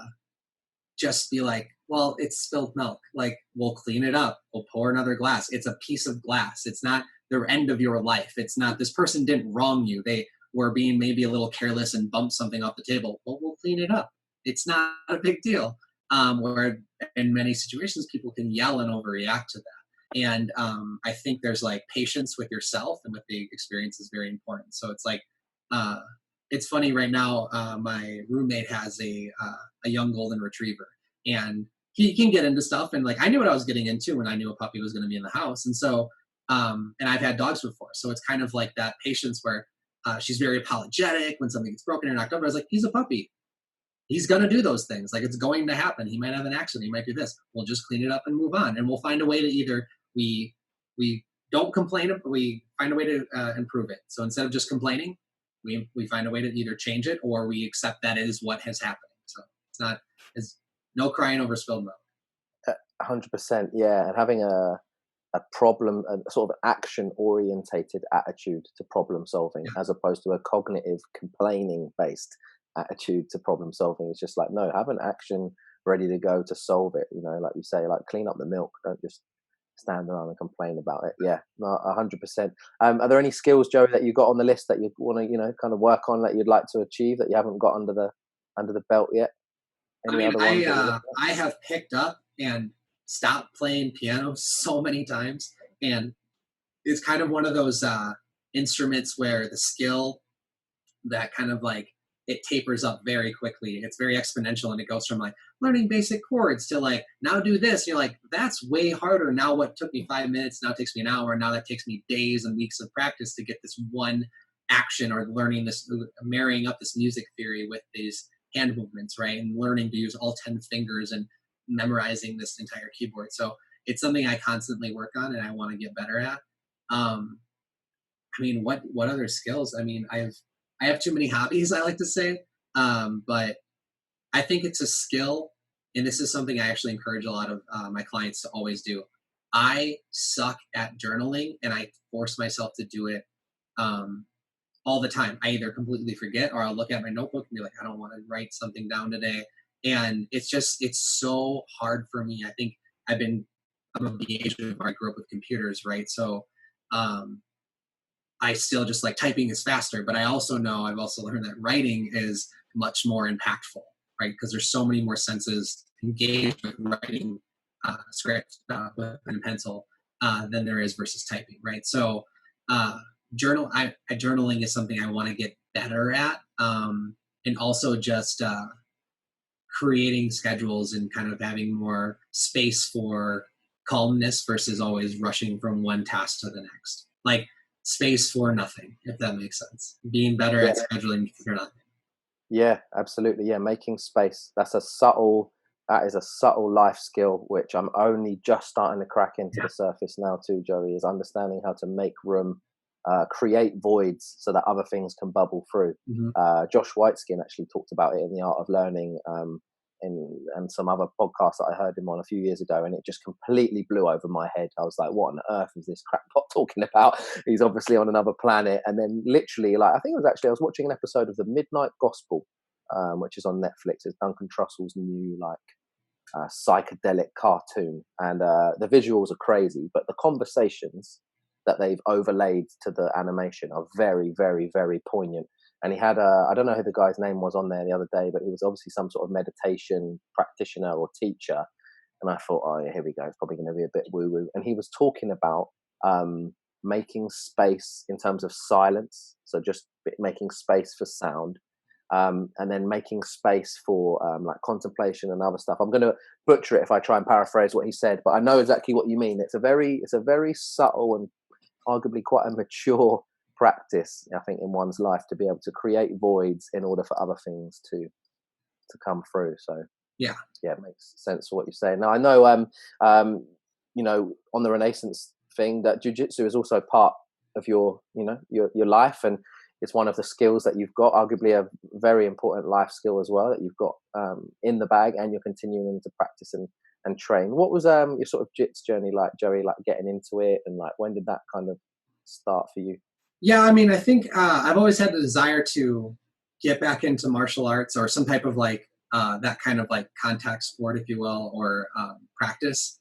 just be like, well, it's spilled milk. Like, we'll clean it up. We'll pour another glass. It's a piece of glass. It's not the end of your life. It's not, this person didn't wrong you. They were being maybe a little careless and bumped something off the table. Well, we'll clean it up. It's not a big deal. Where in many situations, people can yell and overreact to that. And I think there's like patience with yourself and with the experience is very important. So it's like, it's funny right now. My roommate has a young golden retriever, and he can get into stuff. And like I knew what I was getting into when I knew a puppy was going to be in the house. And so, and I've had dogs before, so it's kind of like that patience where she's very apologetic when something gets broken or knocked over. I was like, he's a puppy. He's going to do those things. Like it's going to happen. He might have an accident. He might do this. We'll just clean it up and move on, and we'll find a way to either we don't complain, we find a way to improve it. So instead of just complaining, we find a way to either change it or we accept that is what has happened. So it's no crying over spilled milk. 100%, yeah. And having a problem, a sort of action orientated attitude to problem solving, Yeah. as opposed to a cognitive complaining based attitude to problem solving. It's just like, no, have an action ready to go to solve it. You know, like you say, like clean up the milk. Don't just stand around and complain about it. Yeah, no, 100%. Are there any skills, Joey, that you got on the list that you want to, kind of work on, that you'd like to achieve that you haven't got under the belt yet? I mean, I have picked up and stopped playing piano so many times, and it's kind of one of those instruments where the skill that kind of like it tapers up very quickly. It's very exponential, and it goes from like learning basic chords to like now do this. And you're like, that's way harder. Now what took me 5 minutes now takes me an hour. Now that takes me days and weeks of practice to get this one action, or learning this, marrying up this music theory with these hand movements, right? And learning to use all 10 fingers and memorizing this entire keyboard. So it's something I constantly work on and I want to get better at. I mean, what other skills? I mean, I have too many hobbies, I like to say, but I think it's a skill, and this is something I actually encourage a lot of my clients to always do. I suck at journaling, and I force myself to do it all the time. I either completely forget, or I'll look at my notebook and be like, I don't want to write something down today. And it's so hard for me. I think I'm of the age where I grew up with computers, right? So I still just like typing is faster, but I also know I've also learned that writing is much more impactful, right? Because there's so many more senses engaged with writing script with pen and pencil than there is versus typing, right? So journaling is something I want to get better at, and also just creating schedules and kind of having more space for calmness versus always rushing from one task to the next. Like space for nothing, if that makes sense. Being better at scheduling for nothing. Yeah, absolutely. Yeah, making space. That is a subtle life skill, which I'm only just starting to crack into the surface now too, Joey, is understanding how to make room, create voids so that other things can bubble through. Mm-hmm. Josh Whiteskin actually talked about it in The Art of Learning, and some other podcasts that I heard him on a few years ago, and it just completely blew over my head. I was like, what on earth is this crackpot talking about? He's obviously on another planet. And then literally, like, I think I was watching an episode of The Midnight Gospel, which is on Netflix. It's Duncan Trussell's new psychedelic cartoon, and the visuals are crazy, but the conversations that they've overlaid to the animation are very, very, very poignant. And he had I don't know who the guy's name was on there the other day, but he was obviously some sort of meditation practitioner or teacher. And I thought, oh yeah, here we go. It's probably going to be a bit woo woo. And he was talking about making space in terms of silence. So just making space for sound, and then making space for like contemplation and other stuff. I'm going to butcher it if I try and paraphrase what he said, but I know exactly what you mean. It's a very subtle and arguably quite a mature practice, I think, in one's life, to be able to create voids in order for other things to come through. So yeah, it makes sense for what you're saying. Now I know on the Renaissance thing, that jiu-jitsu is also part of your life, and it's one of the skills that you've got, arguably a very important life skill as well, that you've got in the bag, and you're continuing to practice and train. What was your sort of jits journey like, Joey, like getting into it, and like when did that kind of start for you? Yeah, I mean, I think I've always had the desire to get back into martial arts or some type of like that kind of like contact sport, if you will, or practice.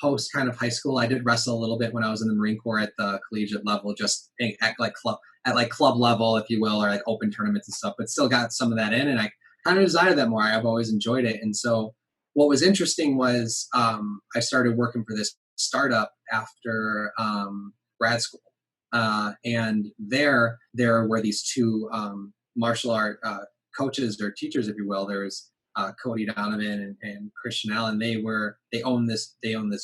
Post kind of high school, I did wrestle a little bit when I was in the Marine Corps at the collegiate level, just at like club level, if you will, or like open tournaments and stuff. But still got some of that in, and I kind of desire that more. I've always enjoyed it, and so what was interesting was I started working for this startup after grad school. And there were these two martial art coaches or teachers, if you will. There's Cody Donovan and Christian Allen. They own this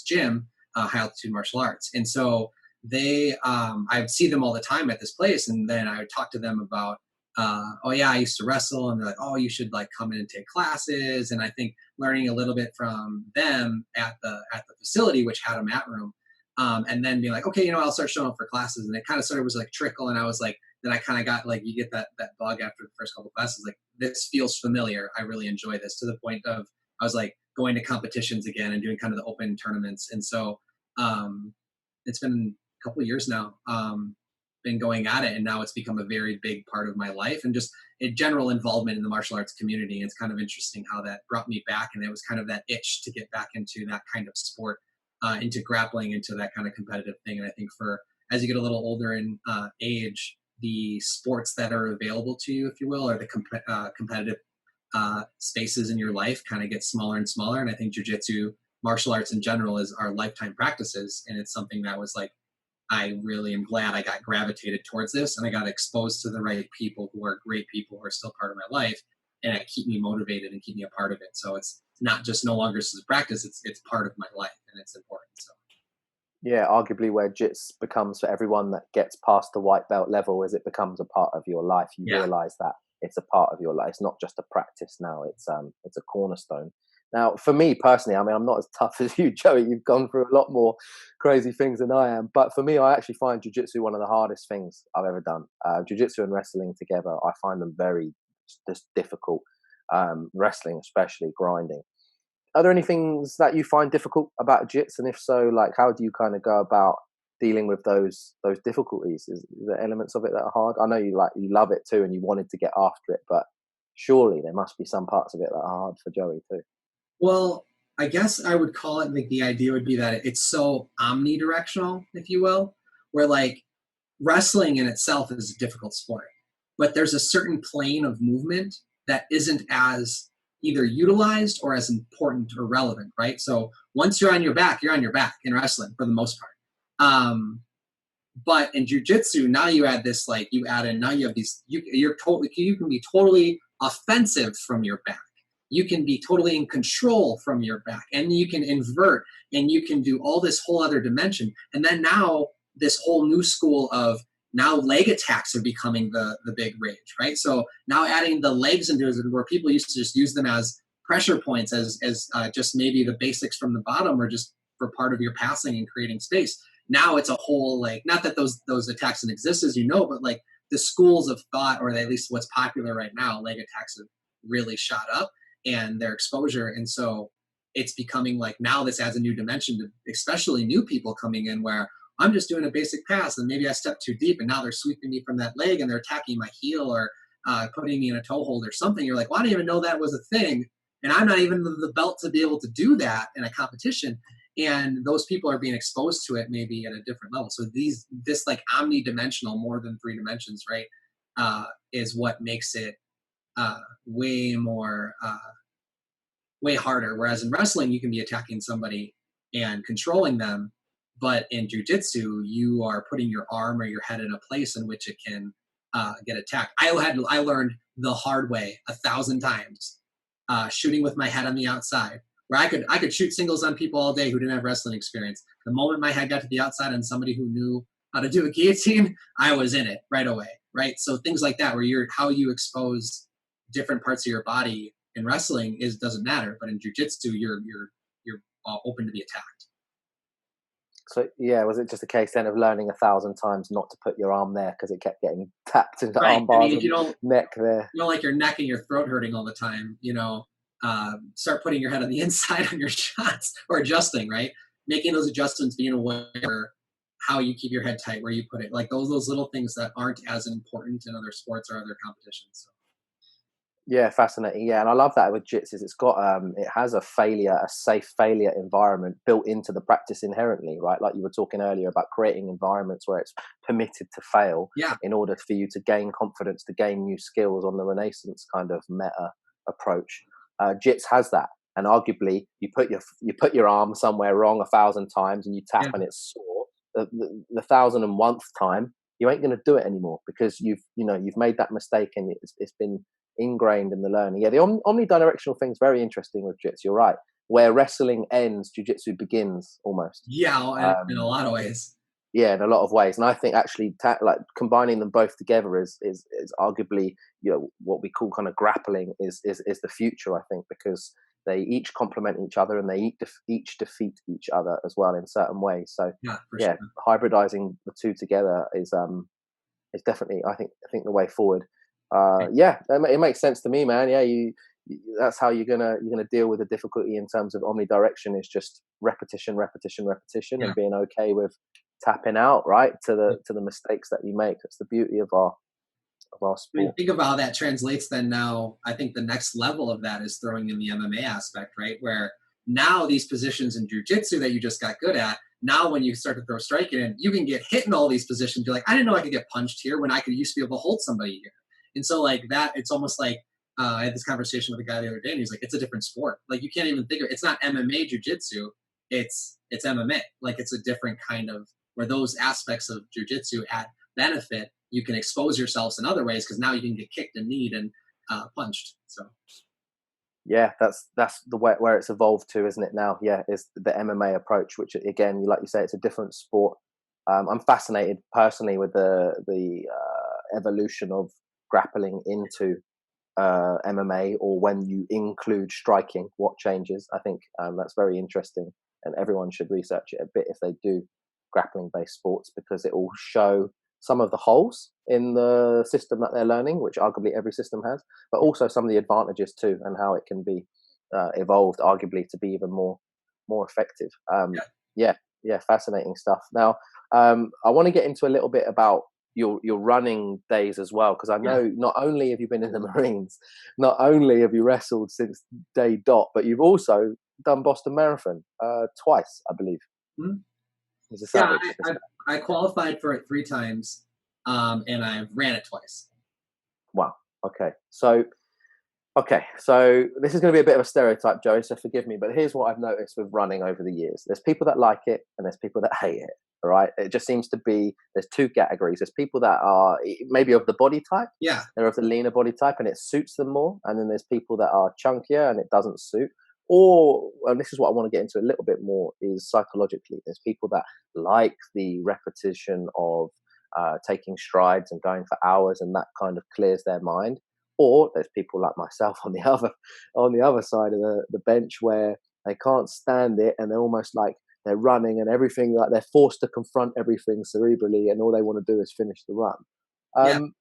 gym, High Altitude Martial Arts, and so I would see them all the time at this place, and then I would talk to them about. Oh yeah, I used to wrestle, and they're like, oh, you should like come in and take classes. And I think learning a little bit from them at the facility, which had a mat room, and then being like, okay, I'll start showing up for classes. And it kind of started was like trickle. And I was like, then I kind of got like, you get that bug after the first couple of classes, like this feels familiar. I really enjoy this, to the point of I was like going to competitions again and doing kind of the open tournaments. And so it's been a couple of years now, been going at it. And now it's become a very big part of my life and just a general involvement in the martial arts community. It's kind of interesting how that brought me back. And it was kind of that itch to get back into that kind of sport. Into grappling, into that kind of competitive thing. And I think as you get a little older in age, the sports that are available to you, if you will, or the competitive spaces in your life kind of get smaller and smaller. And I think jiu-jitsu, martial arts in general, is our lifetime practices. And it's something that was like, I really am glad I got gravitated towards this, and I got exposed to the right people who are great people who are still part of my life, and it keep me motivated and keep me a part of it. So it's not just no longer just a practice, it's part of my life, and it's important. So Yeah, arguably where jits becomes for everyone that gets past the white belt level, as it becomes a part of your life. You realize that it's a part of your life. It's not just a practice now. It's a cornerstone. Now, for me personally, I mean, I'm not as tough as you, Joey. You've gone through a lot more crazy things than I am. But for me, I actually find jiu-jitsu one of the hardest things I've ever done. Jiu-jitsu and wrestling together, I find them very just difficult. Wrestling, especially grinding. Are there any things that you find difficult about jits? And if so, like, how do you kind of go about dealing with those difficulties? Is there elements of it that are hard? I know you love it too, and you wanted to get after it, but surely there must be some parts of it that are hard for Joey too. Well, I guess I would call it, like, the idea would be that it's so omnidirectional, if you will, where like wrestling in itself is a difficult sport, but there's a certain plane of movement that isn't as either utilized or as important or relevant, right? So once you're on your back in wrestling for the most part. But in jiu-jitsu, now you add this, like you add in, now you have these, you can be totally offensive from your back. You can be totally in control from your back, and you can invert, and you can do all this whole other dimension. And then now this whole new school of now leg attacks are becoming the big rage, right? So now adding the legs into it, where people used to just use them as pressure points, as just maybe the basics from the bottom, or just for part of your passing and creating space. Now it's a whole, like, not that those attacks didn't exist, as you know, but like the schools of thought, or at least what's popular right now, leg attacks have really shot up, and their exposure. And so it's becoming like, now this adds a new dimension to especially new people coming in, where I'm just doing a basic pass and maybe I stepped too deep, and now they're sweeping me from that leg and they're attacking my heel, or putting me in a toe hold or something. You're like, well, I didn't even know that was a thing. And I'm not even the belt to be able to do that in a competition. And those people are being exposed to it maybe at a different level. So this like omni-dimensional, more than three dimensions, right, is what makes it way more, way harder. Whereas in wrestling, you can be attacking somebody and controlling them. But in jiu-jitsu, you are putting your arm or your head in a place in which it can get attacked. I learned the hard way 1,000 times, shooting with my head on the outside, where I could shoot singles on people all day who didn't have wrestling experience. The moment my head got to the outside on somebody who knew how to do a guillotine, I was in it right away, right? So things like that, where how you expose different parts of your body in wrestling doesn't matter, but in jiu-jitsu, you're open to be attacked. So yeah, was it just a case then of learning 1,000 times not to put your arm there because it kept getting tapped into right. arm bars, I mean, if you don't neck there? You don't like your neck and your throat hurting all the time, start putting your head on the inside on your shots, or adjusting, right? Making those adjustments, being aware how you keep your head tight, where you put it, like those little things that aren't as important in other sports or other competitions. So, Yeah, fascinating. Yeah, and I love that with jits is it's got it has a safe failure environment built into the practice inherently, right? Like you were talking earlier about creating environments where it's permitted to fail yeah, in order for you to gain confidence, to gain new skills on the Renaissance kind of meta approach. Jits has that, and arguably you put your arm somewhere wrong 1,000 times and you tap yeah, and it's sore. The 1,001th time, you ain't going to do it anymore because you've made that mistake and it's been ingrained in the learning. Yeah, the omnidirectional thing's very interesting with jits. You're right. Where wrestling ends, jiu-jitsu begins almost. yeah, in a Um, lot of ways. yeah, in a lot of ways, and I think actually like combining them both together is arguably what we call kind of grappling is the future. I think because they each complement each other and they each defeat each other as well in certain ways. So Yeah, for yeah, sure. hybridizing the two together is definitely I think the way forward. Right. Yeah, it makes sense to me, man. Yeah, that's how you're gonna deal with the difficulty in terms of omnidirection is just repetition, repetition, repetition, Yeah. and being okay with tapping out right to the mistakes that you make. That's the beauty of our I mean, sport. think of how that translates then now. I think the next level of that is throwing in the MMA aspect, right? Where now these positions in jujitsu that you just got good at, now when you start to throw striking in, you can get hit in all these positions. You're like, I didn't know I could get punched here when I could used to be able to hold somebody here. And so like that, it's almost like I had this conversation with a guy the other day, and he's like, it's a different sport. Like you can't even think of it's not MMA jujitsu, it's MMA. Like it's a different kind of where those aspects of jujitsu add benefit. You can expose yourselves in other ways because now you can get kicked and kneed and punched. So Yeah, that's the way where it's evolved to, isn't it? Now, yeah, is the MMA approach, which again, like you say, it's a different sport. I'm fascinated personally with the evolution of grappling into MMA, or when you include striking, what changes. I think that's very interesting, and everyone should research it a bit if they do grappling based sports, because it will show some of the holes in the system that they're learning, which arguably every system has, but also some of the advantages too, and how it can be evolved arguably to be even more effective. yeah, Yeah, yeah, fascinating stuff. Now, I want to get into a little bit about your running days as well, because I yeah. know not only have you been in the Marines, not only have you wrestled since day dot, but you've also done Boston Marathon twice, I believe. Mhm. He's a Yeah, savage. I qualified for it 3 times, and I've ran it twice. Wow. Okay, so this is going to be a bit of a stereotype, Joey. So forgive me, but here's what I've noticed with running over the years: there's people that like it, and there's people that hate it. All right, it just seems to be there's two categories. There's people that are maybe of the body type, Yeah, they're of the leaner body type, and it suits them more. And then there's people that are chunkier, and it doesn't suit. Or, and this is what I want to get into a little bit more, is psychologically. There's people that like the repetition of taking strides and going for hours, and that kind of clears their mind. Or there's people like myself on the other side of the bench, where they can't stand it, and they're almost like they're running and everything, like they're forced to confront everything cerebrally, and all they want to do is finish the run. yeah, Um,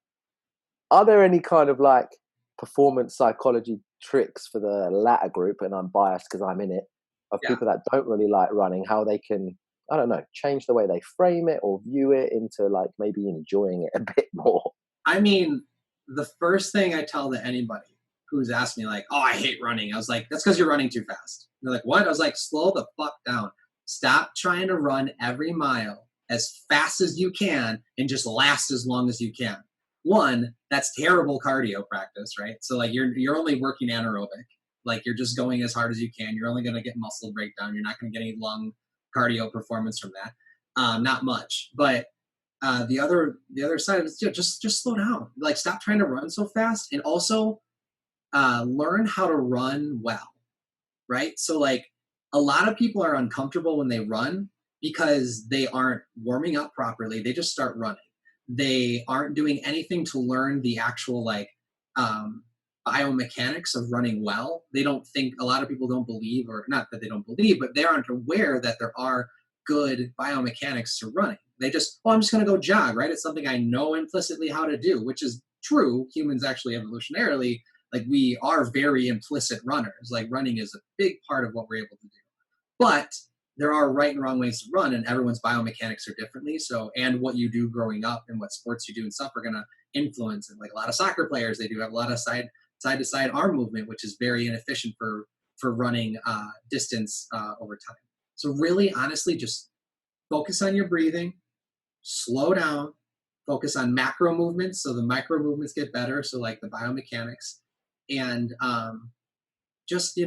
are there any kind of like performance psychology tricks for the latter group? And I'm biased because I'm in it, of yeah. people that don't really like running, how they can, I don't know, change the way they frame it or view it into like maybe enjoying it a bit more. I mean, the first thing I tell to anybody who's asked me like, "Oh, I hate running," I was like, "That's because you're running too fast." They're like, "What?" I was like, "Slow the fuck down. Stop trying to run every mile as fast as you can and just last as long as you can." One, that's terrible cardio practice, right? So like you're only working anaerobic. Like you're just going as hard as you can. You're only going to get muscle breakdown. You're not going to get any lung cardio performance from that. Not much, but the other side is just slow down. Like stop trying to run so fast, and also learn how to run well. Right. So like a lot of people are uncomfortable when they run because they aren't warming up properly. They just start running. They aren't doing anything to learn the actual like um, biomechanics of running well. They don't think a lot of people don't believe, or not that they don't believe, but they aren't aware that there are good biomechanics to running. They just, oh, I'm just going to go jog, right? It's something I know implicitly how to do, which is true. Humans actually evolutionarily, like we are very implicit runners. Like running is a big part of what we're able to do. But there are right and wrong ways to run, and everyone's biomechanics are differently. So, and what you do growing up and what sports you do and stuff are going to influence it. Like a lot of soccer players, they do have a lot of side to side arm movement, which is very inefficient for running distance over time. So really, honestly, just focus on your breathing, slow down, focus on macro movements so the micro movements get better. So like the biomechanics, and just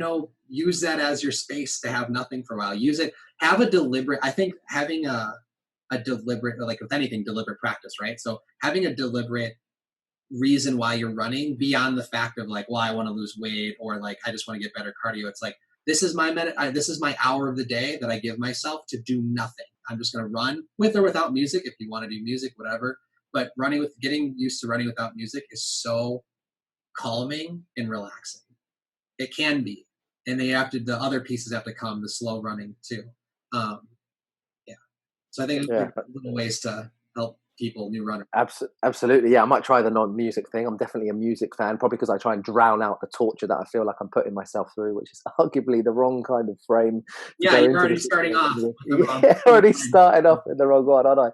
use that as your space to have nothing for a while. Use it. Have a deliberate. I think having a deliberate, like with anything, deliberate practice, right? So having a deliberate reason why you're running beyond the fact of like, well, I want to lose weight or like I just want to get better cardio. It's like this is my this is my hour of the day that I give myself to do nothing. I'm just going to run with or without music if you want to do music, whatever. But getting used to running without music is so calming and relaxing. It can be, and the other pieces have to come, the slow running too. Yeah. So I think there's little ways to help people, new runners. Absolutely. Yeah, I might try the non-music thing. I'm definitely a music fan, probably because I try and drown out the torture that I feel like I'm putting myself through, which is arguably the wrong kind of frame. Yeah, you're already starting off. Yeah, already started off in the wrong one, aren't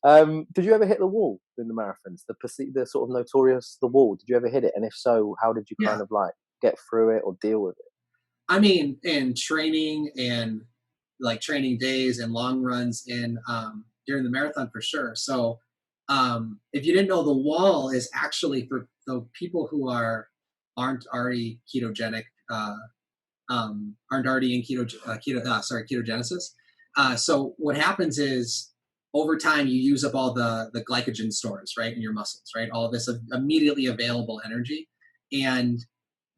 I? Did you ever hit the wall in the marathons? The sort of notorious the wall. Did you ever hit it? And if so, how did you kind of like get through it or deal with it? I mean, in training and like training days and long runs in during the marathon for sure. So if you didn't know, the wall is actually for the people who aren't already ketogenic, aren't already in ketogenesis. So what happens is over time you use up all the glycogen stores, right, in your muscles, right? All of this immediately available energy, and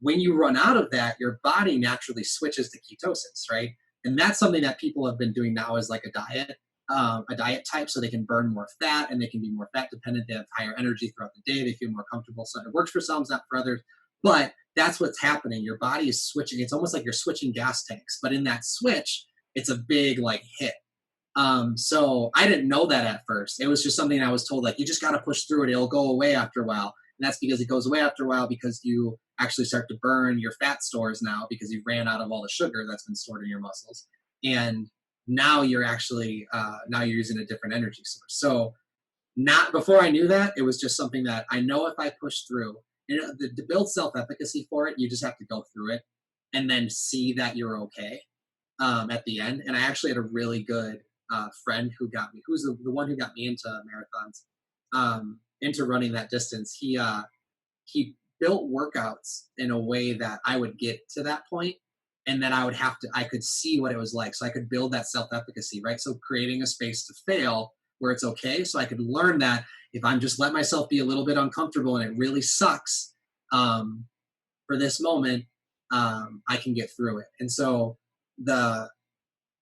when you run out of that, your body naturally switches to ketosis, right? And that's something that people have been doing now as like a diet type, so they can burn more fat and they can be more fat dependent. They have higher energy throughout the day. They feel more comfortable. So it works for some, not for others. But that's what's happening. Your body is switching. It's almost like you're switching gas tanks. But in that switch, it's a big like hit. So I didn't know that at first. It was just something I was told, like, you just got to push through it. It'll go away after a while. And that's because it goes away after a while because you actually start to burn your fat stores now because you ran out of all the sugar that's been stored in your muscles. And now you're actually, now you're using a different energy source. So not before I knew that, it was just something that I know if I push through, and to build self-efficacy for it, you just have to go through it and then see that you're okay at the end. And I actually had a really good friend who's the one who got me into marathons, into running that distance. He built workouts in a way that I would get to that point, and then I could see what it was like, so I could build that self-efficacy, right? So creating a space to fail where it's okay, so I could learn that if I'm just let myself be a little bit uncomfortable and it really sucks for this moment, I can get through it. And so I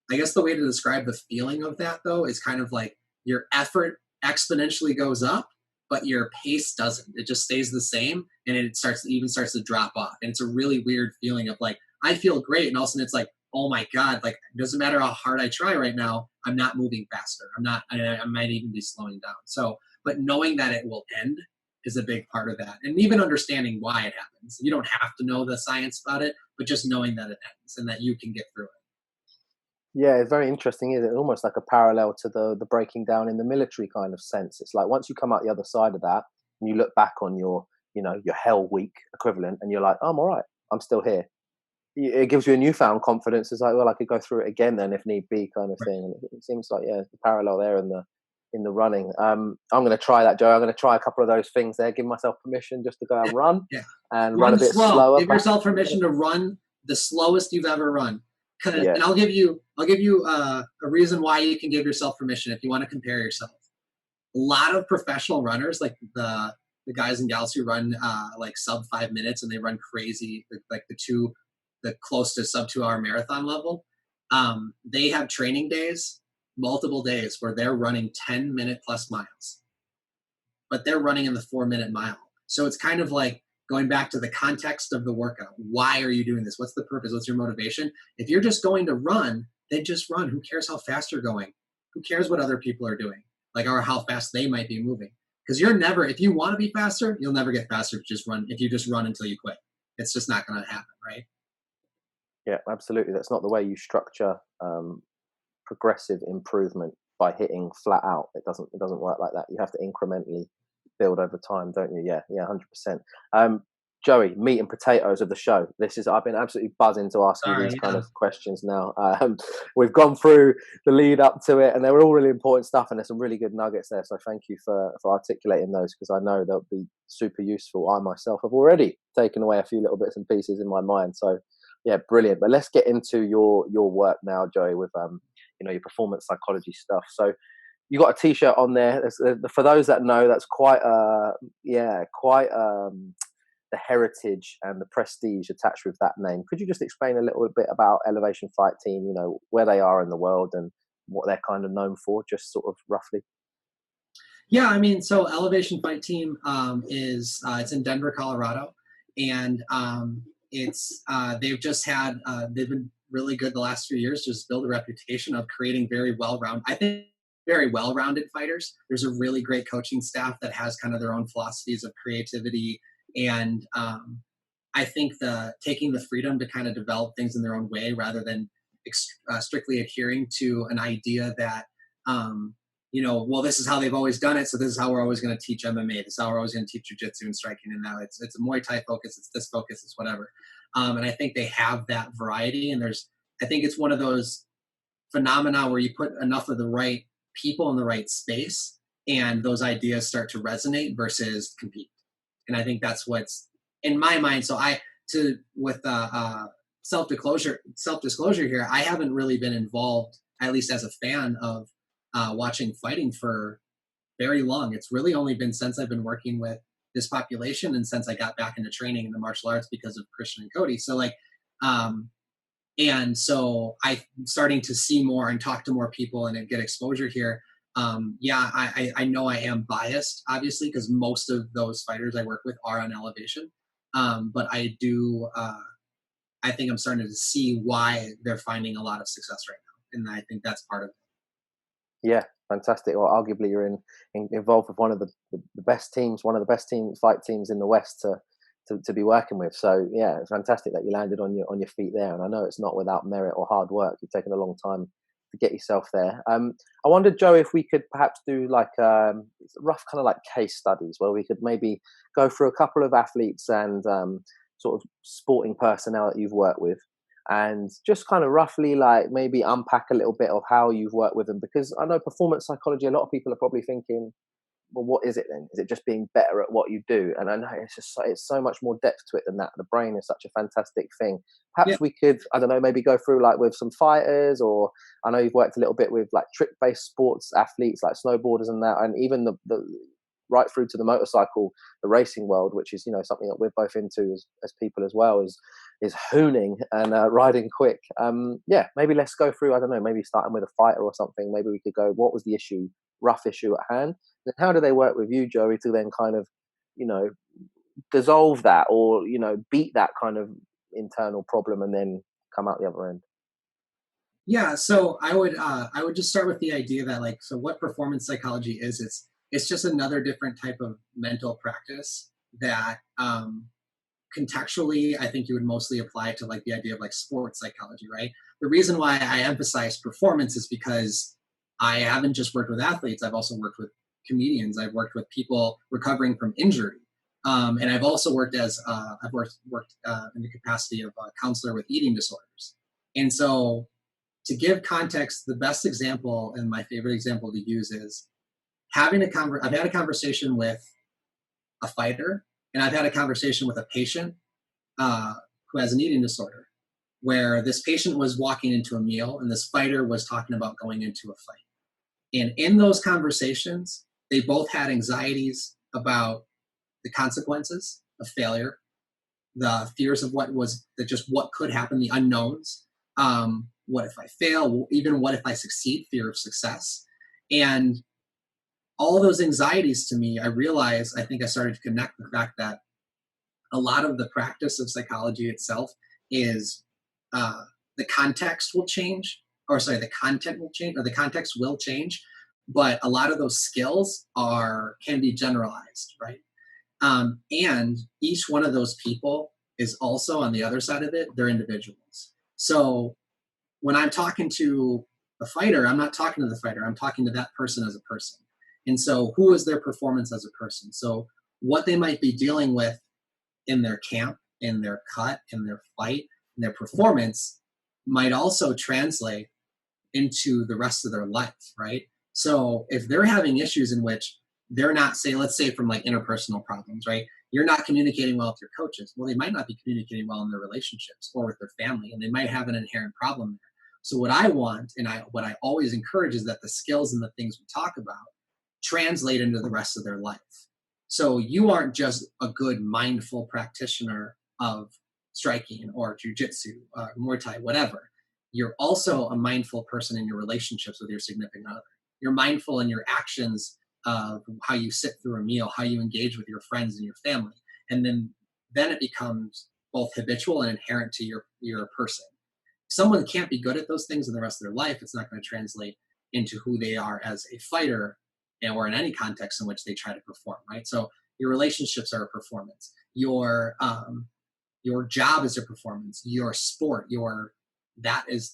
guess the way to describe the feeling of that, though, is kind of like your effort exponentially goes up, but your pace doesn't. It just stays the same, and it starts to drop off. And it's a really weird feeling of like, I feel great, and all of a sudden it's like, oh my God, like it doesn't matter how hard I try right now, I'm not moving faster. I might even be slowing down. So, but knowing that it will end is a big part of that. And even understanding why it happens. You don't have to know the science about it, but just knowing that it ends and that you can get through it. Yeah, it's very interesting, isn't it? Almost like a parallel to the breaking down in the military kind of sense. It's like once you come out the other side of that and you look back on your hell week equivalent and you're like, oh, I'm all right, I'm still here. It gives you a newfound confidence. It's like, well, I could go through it again then if need be, kind of thing. And it seems like, yeah, the parallel there in the running. I'm going to try that, Joe. I'm going to try a couple of those things there. Give myself permission just to go and run, and run a bit slower. Give yourself permission to run the slowest you've ever run. And I'll give you a reason why you can give yourself permission if you want to compare yourself. A lot of professional runners, like the guys and gals who run like sub 5 minutes and they run crazy, like the close to sub 2 hour marathon level, they have training days, multiple days, where they're running 10-minute plus miles, but they're running in the 4-minute mile. So it's kind of like going back to the context of the workout. Why are you doing this? What's the purpose? What's your motivation? If you're just going to run, then just run. Who cares how fast you're going? Who cares what other people are doing? Like, or how fast they might be moving. Because if you want to be faster, you'll never get faster if you just run until you quit. It's just not going to happen, right? Yeah, absolutely. That's not the way you structure progressive improvement by hitting flat out. It doesn't work like that. You have to incrementally build over time, don't you? Yeah, 100%. Joey, meat and potatoes of the show. I've been absolutely buzzing to ask you these kind of questions now. We've gone through the lead up to it, and they were all really important stuff, and there's some really good nuggets there. So thank you for articulating those, because I know they'll be super useful. I myself have already taken away a few little bits and pieces in my mind. So yeah, brilliant. But let's get into your work now, Joey, with your performance psychology stuff. So you got a T-shirt on there. For those that know, that's quite the heritage and the prestige attached with that name. Could you just explain a little bit about Elevation Fight Team, where they are in the world and what they're kind of known for, just sort of roughly? Yeah, I mean, so Elevation Fight Team is it's in Denver, Colorado, and they've been really good the last few years, just build a reputation of creating very well-rounded fighters. There's a really great coaching staff that has kind of their own philosophies of creativity, and I think taking the freedom to kind of develop things in their own way rather than strictly adhering to an idea that well, this is how they've always done it, so this is how we're always going to teach MMA. This is how we're always going to teach jiu-jitsu and striking. And now it's a Muay Thai focus, it's this focus, it's whatever. And I think they have that variety. And I think it's one of those phenomena where you put enough of the right people in the right space, and those ideas start to resonate versus compete. And I think that's what's in my mind. So with self-disclosure here, I haven't really been involved, at least as a fan of watching fighting for very long. It's really only been since I've been working with this population and since I got back into training in the martial arts because of Christian and Cody. So and so I'm starting to see more and talk to more people and get exposure here. I know I am biased, obviously, because most of those fighters I work with are on Elevation. But I think I'm starting to see why they're finding a lot of success right now. And I think that's part of it. Yeah, fantastic. Well, arguably you're involved with one of the best teams, one of the best fight teams in the West to be working with. So yeah, it's fantastic that you landed on your feet there. And I know it's not without merit or hard work. You've taken a long time to get yourself there. I wondered, Joe, if we could perhaps do like rough kind of like case studies where we could maybe go through a couple of athletes and sort of sporting personnel that you've worked with, and just kind of roughly like maybe unpack a little bit of how you've worked with them. Because I know performance psychology, a lot of people are probably thinking, well, what is it then? Is it just being better at what you do? And I know it's so much more depth to it than that. The brain is such a fantastic thing. Perhaps we could, I don't know, maybe go through like with some fighters, or I know you've worked a little bit with like trick-based sports athletes like snowboarders and that, and even the right through to the motorcycle, the racing world, which is something that we're both into as people as well, is hooning and riding quick. Maybe let's go through, I don't know, maybe starting with a fighter or something. Maybe we could go, what was the rough issue at hand? And how do they work with you, Joey, to then kind of, dissolve that or, beat that kind of internal problem and then come out the other end? Yeah, so I would just start with the idea that so what performance psychology is, it's just another different type of mental practice that contextually I think you would mostly apply to like the idea of like sports psychology, right? The reason why I emphasize performance is because I haven't just worked with athletes, I've also worked with comedians, I've worked with people recovering from injury. And I've also worked in the capacity of a counselor with eating disorders. And so to give context, the best example and my favorite example to use is I've had a conversation with a fighter, and I've had a conversation with a patient who has an eating disorder, where this patient was walking into a meal and this fighter was talking about going into a fight. And in those conversations, they both had anxieties about the consequences of failure, the fears of what could happen, the unknowns. What if I fail? Even what if I succeed? Fear of success. And all those anxieties, to me, I think I started to connect the fact that a lot of the practice of psychology itself is the context will change, the content will change, or the context will change, but a lot of those skills can be generalized, right? And each one of those people is also on the other side of it, they're individuals. So when I'm talking to The fighter, I'm not talking to the fighter. I'm talking to that person as a person. And so who is their performance as a person? So what they might be dealing with in their camp, in their cut, in their fight, in their performance might also translate into the rest of their life, right? So if they're having issues in which they're not, say, let's say from like interpersonal problems, right? You're not communicating well with your coaches. Well, they might not be communicating well in their relationships or with their family, and they might have an inherent problem there. So what I want, and what I always encourage, is that the skills and the things we talk about translate into the rest of their life. So you aren't just a good mindful practitioner of striking or jiujitsu, Muay Thai, whatever. You're also a mindful person in your relationships with your significant other. You're mindful in your actions of how you sit through a meal, how you engage with your friends and your family. And then it becomes both habitual and inherent to your person. If someone can't be good at those things in the rest of their life, it's not going to translate into who they are as a fighter or in any context in which they try to perform, right? So your relationships are a performance. Your job is a performance. Your sport,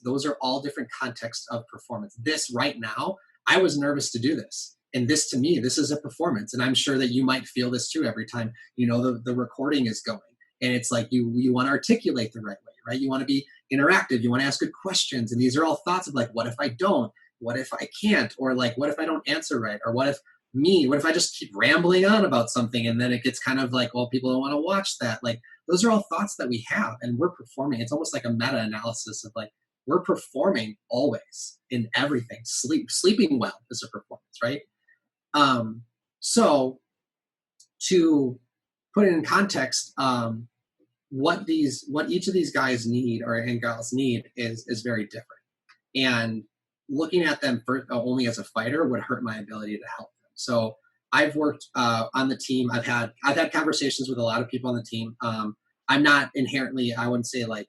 those are all different contexts of performance. This right now, I was nervous to do this. And this, to me, this is a performance. And I'm sure that you might feel this too every time, the recording is going. And it's like you want to articulate the right way, right? You want to be interactive. You want to ask good questions. And these are all thoughts of like, what if I don't? What if I can't? Or like, what if I don't answer right? Or what if I just keep rambling on about something and then it gets kind of like, well, people don't want to watch that. Like, those are all thoughts that we have and we're performing. It's almost like a meta-analysis of like, we're performing always in everything. Sleeping well is a performance, right? So to put it in context, what each of these guys need and gals need is very different. And looking at them only as a fighter would hurt my ability to help them. So I've worked on the team. I've had conversations with a lot of people on the team. I'm not inherently, I wouldn't say like,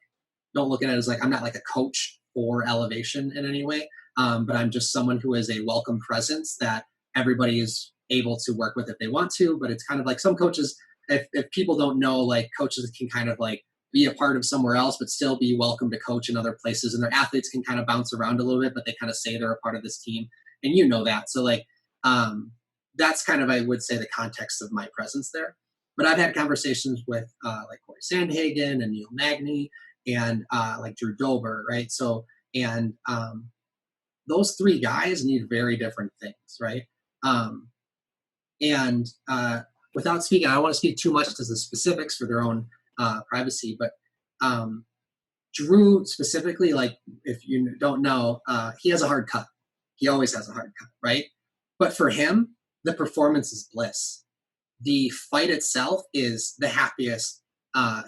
don't look at it as like, I'm not like a coach for elevation in any way. But I'm just someone who is a welcome presence that everybody is able to work with if they want to. But it's kind of like some coaches, if people don't know, like coaches can kind of like be a part of somewhere else, but still be welcome to coach in other places. And their athletes can kind of bounce around a little bit, but they kind of say they're a part of this team. And you know that. So like, that's kind of, I would say, the context of my presence there. But I've had conversations with like Corey Sandhagen and Neil Magny and like Drew Dober, right? So, and those three guys need very different things, right? Without speaking, I don't want to speak too much to the specifics for their own privacy, but Drew specifically, like if you don't know, he has a hard cut. He always has a hard cut, right? But for him, the performance is bliss. The fight itself is the happiest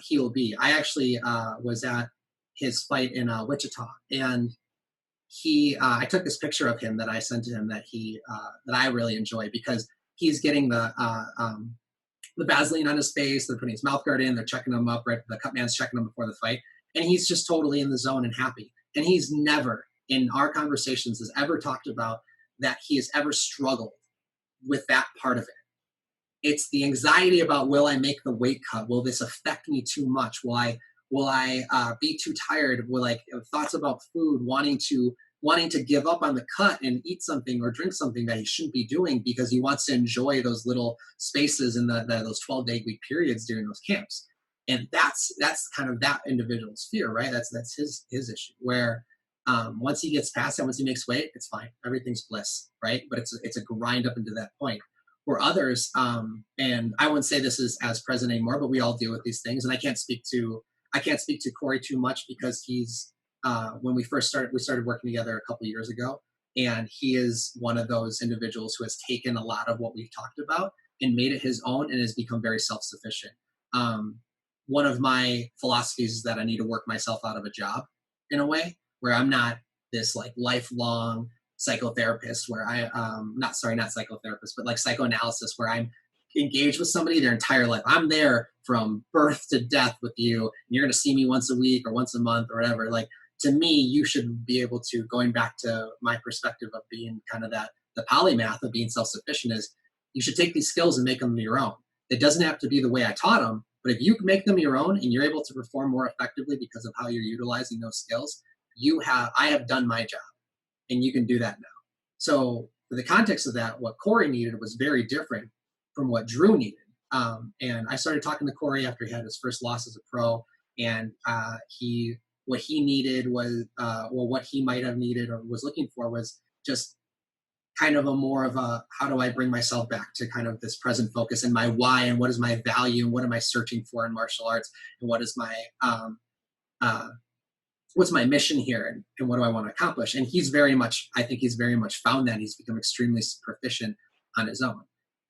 he will be. I actually was at his fight in Wichita, and I took this picture of him that I sent to him that I really enjoy because he's getting the Vaseline on his face. They're putting his mouth guard in. They're checking him up. Right, the cut man's checking him before the fight, and he's just totally in the zone and happy. And he's never, in our conversations, has ever talked about that he has ever struggled with that part of it. It's the anxiety about, will I make the weight cut? Will this affect me too much? Will I be too tired? Will thoughts about food, wanting to give up on the cut and eat something or drink something that he shouldn't be doing because he wants to enjoy those little spaces in those 12 to 8 week periods during those camps. And that's kind of that individual's fear, right? That's his issue, where once he gets past that, once he makes weight, it's fine. Everything's bliss, right? But it's a grind up into that point. Where others, and I wouldn't say this is as present anymore, but we all deal with these things. And I can't speak to Corey too much because he's when we started working together a couple of years ago, and he is one of those individuals who has taken a lot of what we've talked about and made it his own and has become very self-sufficient. One of my philosophies is that I need to work myself out of a job in a way where I'm not this like lifelong psychotherapist where not psychotherapist, but like psychoanalysis where I'm engaged with somebody their entire life. I'm there from birth to death with you, and you're going to see me once a week or once a month or whatever. Like, to me, you should be able to, going back to my perspective of being kind of the polymath of being self-sufficient, is you should take these skills and make them your own. It doesn't have to be the way I taught them, but if you make them your own and you're able to perform more effectively because of how you're utilizing those skills, I have done my job. and you can do that now. So for the context of that, what Corey needed was very different from what Drew needed. And I started talking to Corey after he had his first loss as a pro, and what he needed was, what he might have needed or was looking for was just kind of a more of a, how do I bring myself back to kind of this present focus and my why, and what is my value, and what am I searching for in martial arts, and what is my what's my mission here, and what do I want to accomplish. And I think he's very much found that. He's become extremely proficient on his own.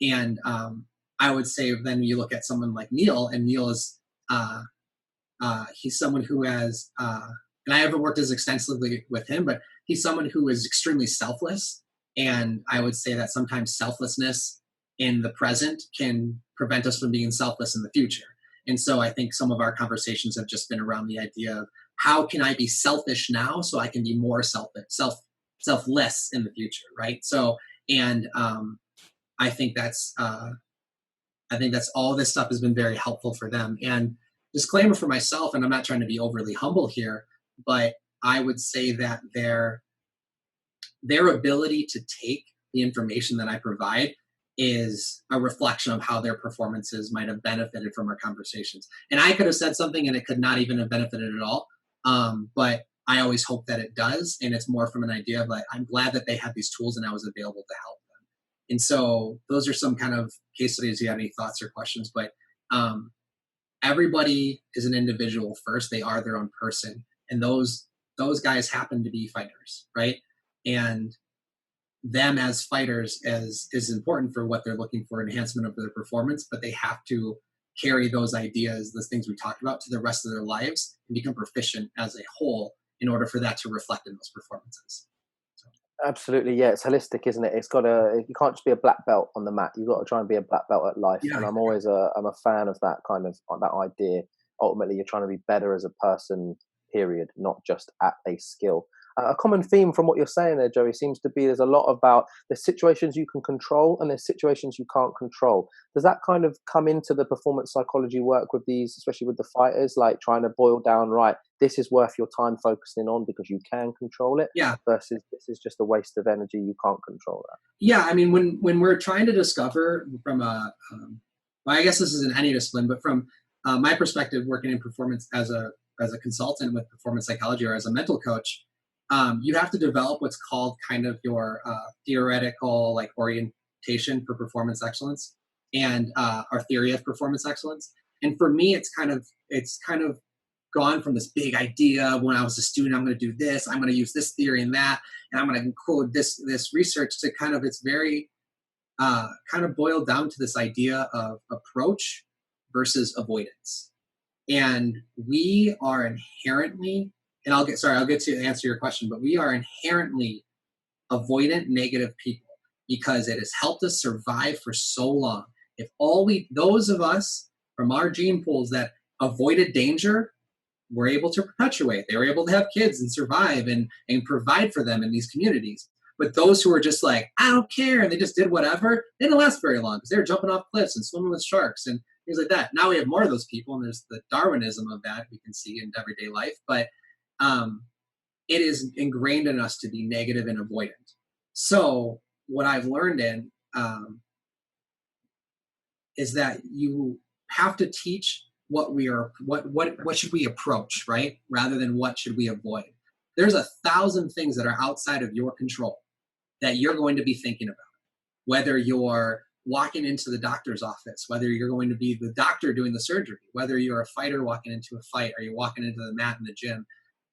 And I would say then you look at someone like Neil, and Neil is he's someone who has and I haven't worked as extensively with him, but he's someone who is extremely selfless. And I would say that sometimes selflessness in the present can prevent us from being selfless in the future. And so I think some of our conversations have just been around the idea of, how can I be selfish now so I can be more selfless in the future, right? So, and I think that's all this stuff has been very helpful for them. And disclaimer for myself, and I'm not trying to be overly humble here, but I would say that their ability to take the information that I provide is a reflection of how their performances might have benefited from our conversations. And I could have said something and it could not even have benefited at all. But I always hope that it does. And it's more from an idea of like, I'm glad that they have these tools and I was available to help them. And so those are some kind of case studies. Do you have any thoughts or questions? But everybody is an individual first. They are their own person. And those guys happen to be fighters, right? And them as fighters is important for what they're looking for, enhancement of their performance, but they have to carry those ideas, those things we talked about, to the rest of their lives and become proficient as a whole in order for that to reflect in those performances. So. Absolutely, yeah. It's holistic, isn't it? You can't just be a black belt on the mat. You've got to try and be a black belt at life. Yeah, and I'm always I'm a fan of that kind of that idea. Ultimately, you're trying to be better as a person, period, not just at a skill. A common theme from what you're saying there, Joey, seems to be there's a lot about the situations you can control and there's situations you can't control. Does that kind of come into the performance psychology work with these, especially with the fighters, like trying to boil down, right, this is worth your time focusing on because you can control it, yeah, versus this is just a waste of energy, you can't control that? Yeah, I mean, when we're trying to discover from well, I guess this is in any discipline, but from my perspective, working in performance as a consultant with performance psychology or as a mental coach, you have to develop what's called kind of your theoretical like orientation for performance excellence and our theory of performance excellence. And for me, it's kind of gone from this big idea of when I was a student, I'm going to do this, I'm going to use this theory and that, and I'm going to include this research to kind of, it's very kind of boiled down to this idea of approach versus avoidance. And we are inherently, and I'll get to answer your question, but we are inherently avoidant, negative people because it has helped us survive for so long. If those of us from our gene pools that avoided danger were able to perpetuate, they were able to have kids and survive and provide for them in these communities. But those who were just like, I don't care, and they just did whatever, they didn't last very long because they were jumping off cliffs and swimming with sharks and things like that. Now we have more of those people, and there's the Darwinism of that we can see in everyday life. But it is ingrained in us to be negative and avoidant. So what I've learned is that you have to teach what should we approach, right? Rather than what should we avoid. There's 1,000 things that are outside of your control that you're going to be thinking about. Whether you're walking into the doctor's office, whether you're going to be the doctor doing the surgery, whether you're a fighter walking into a fight, or you're walking into the mat in the gym,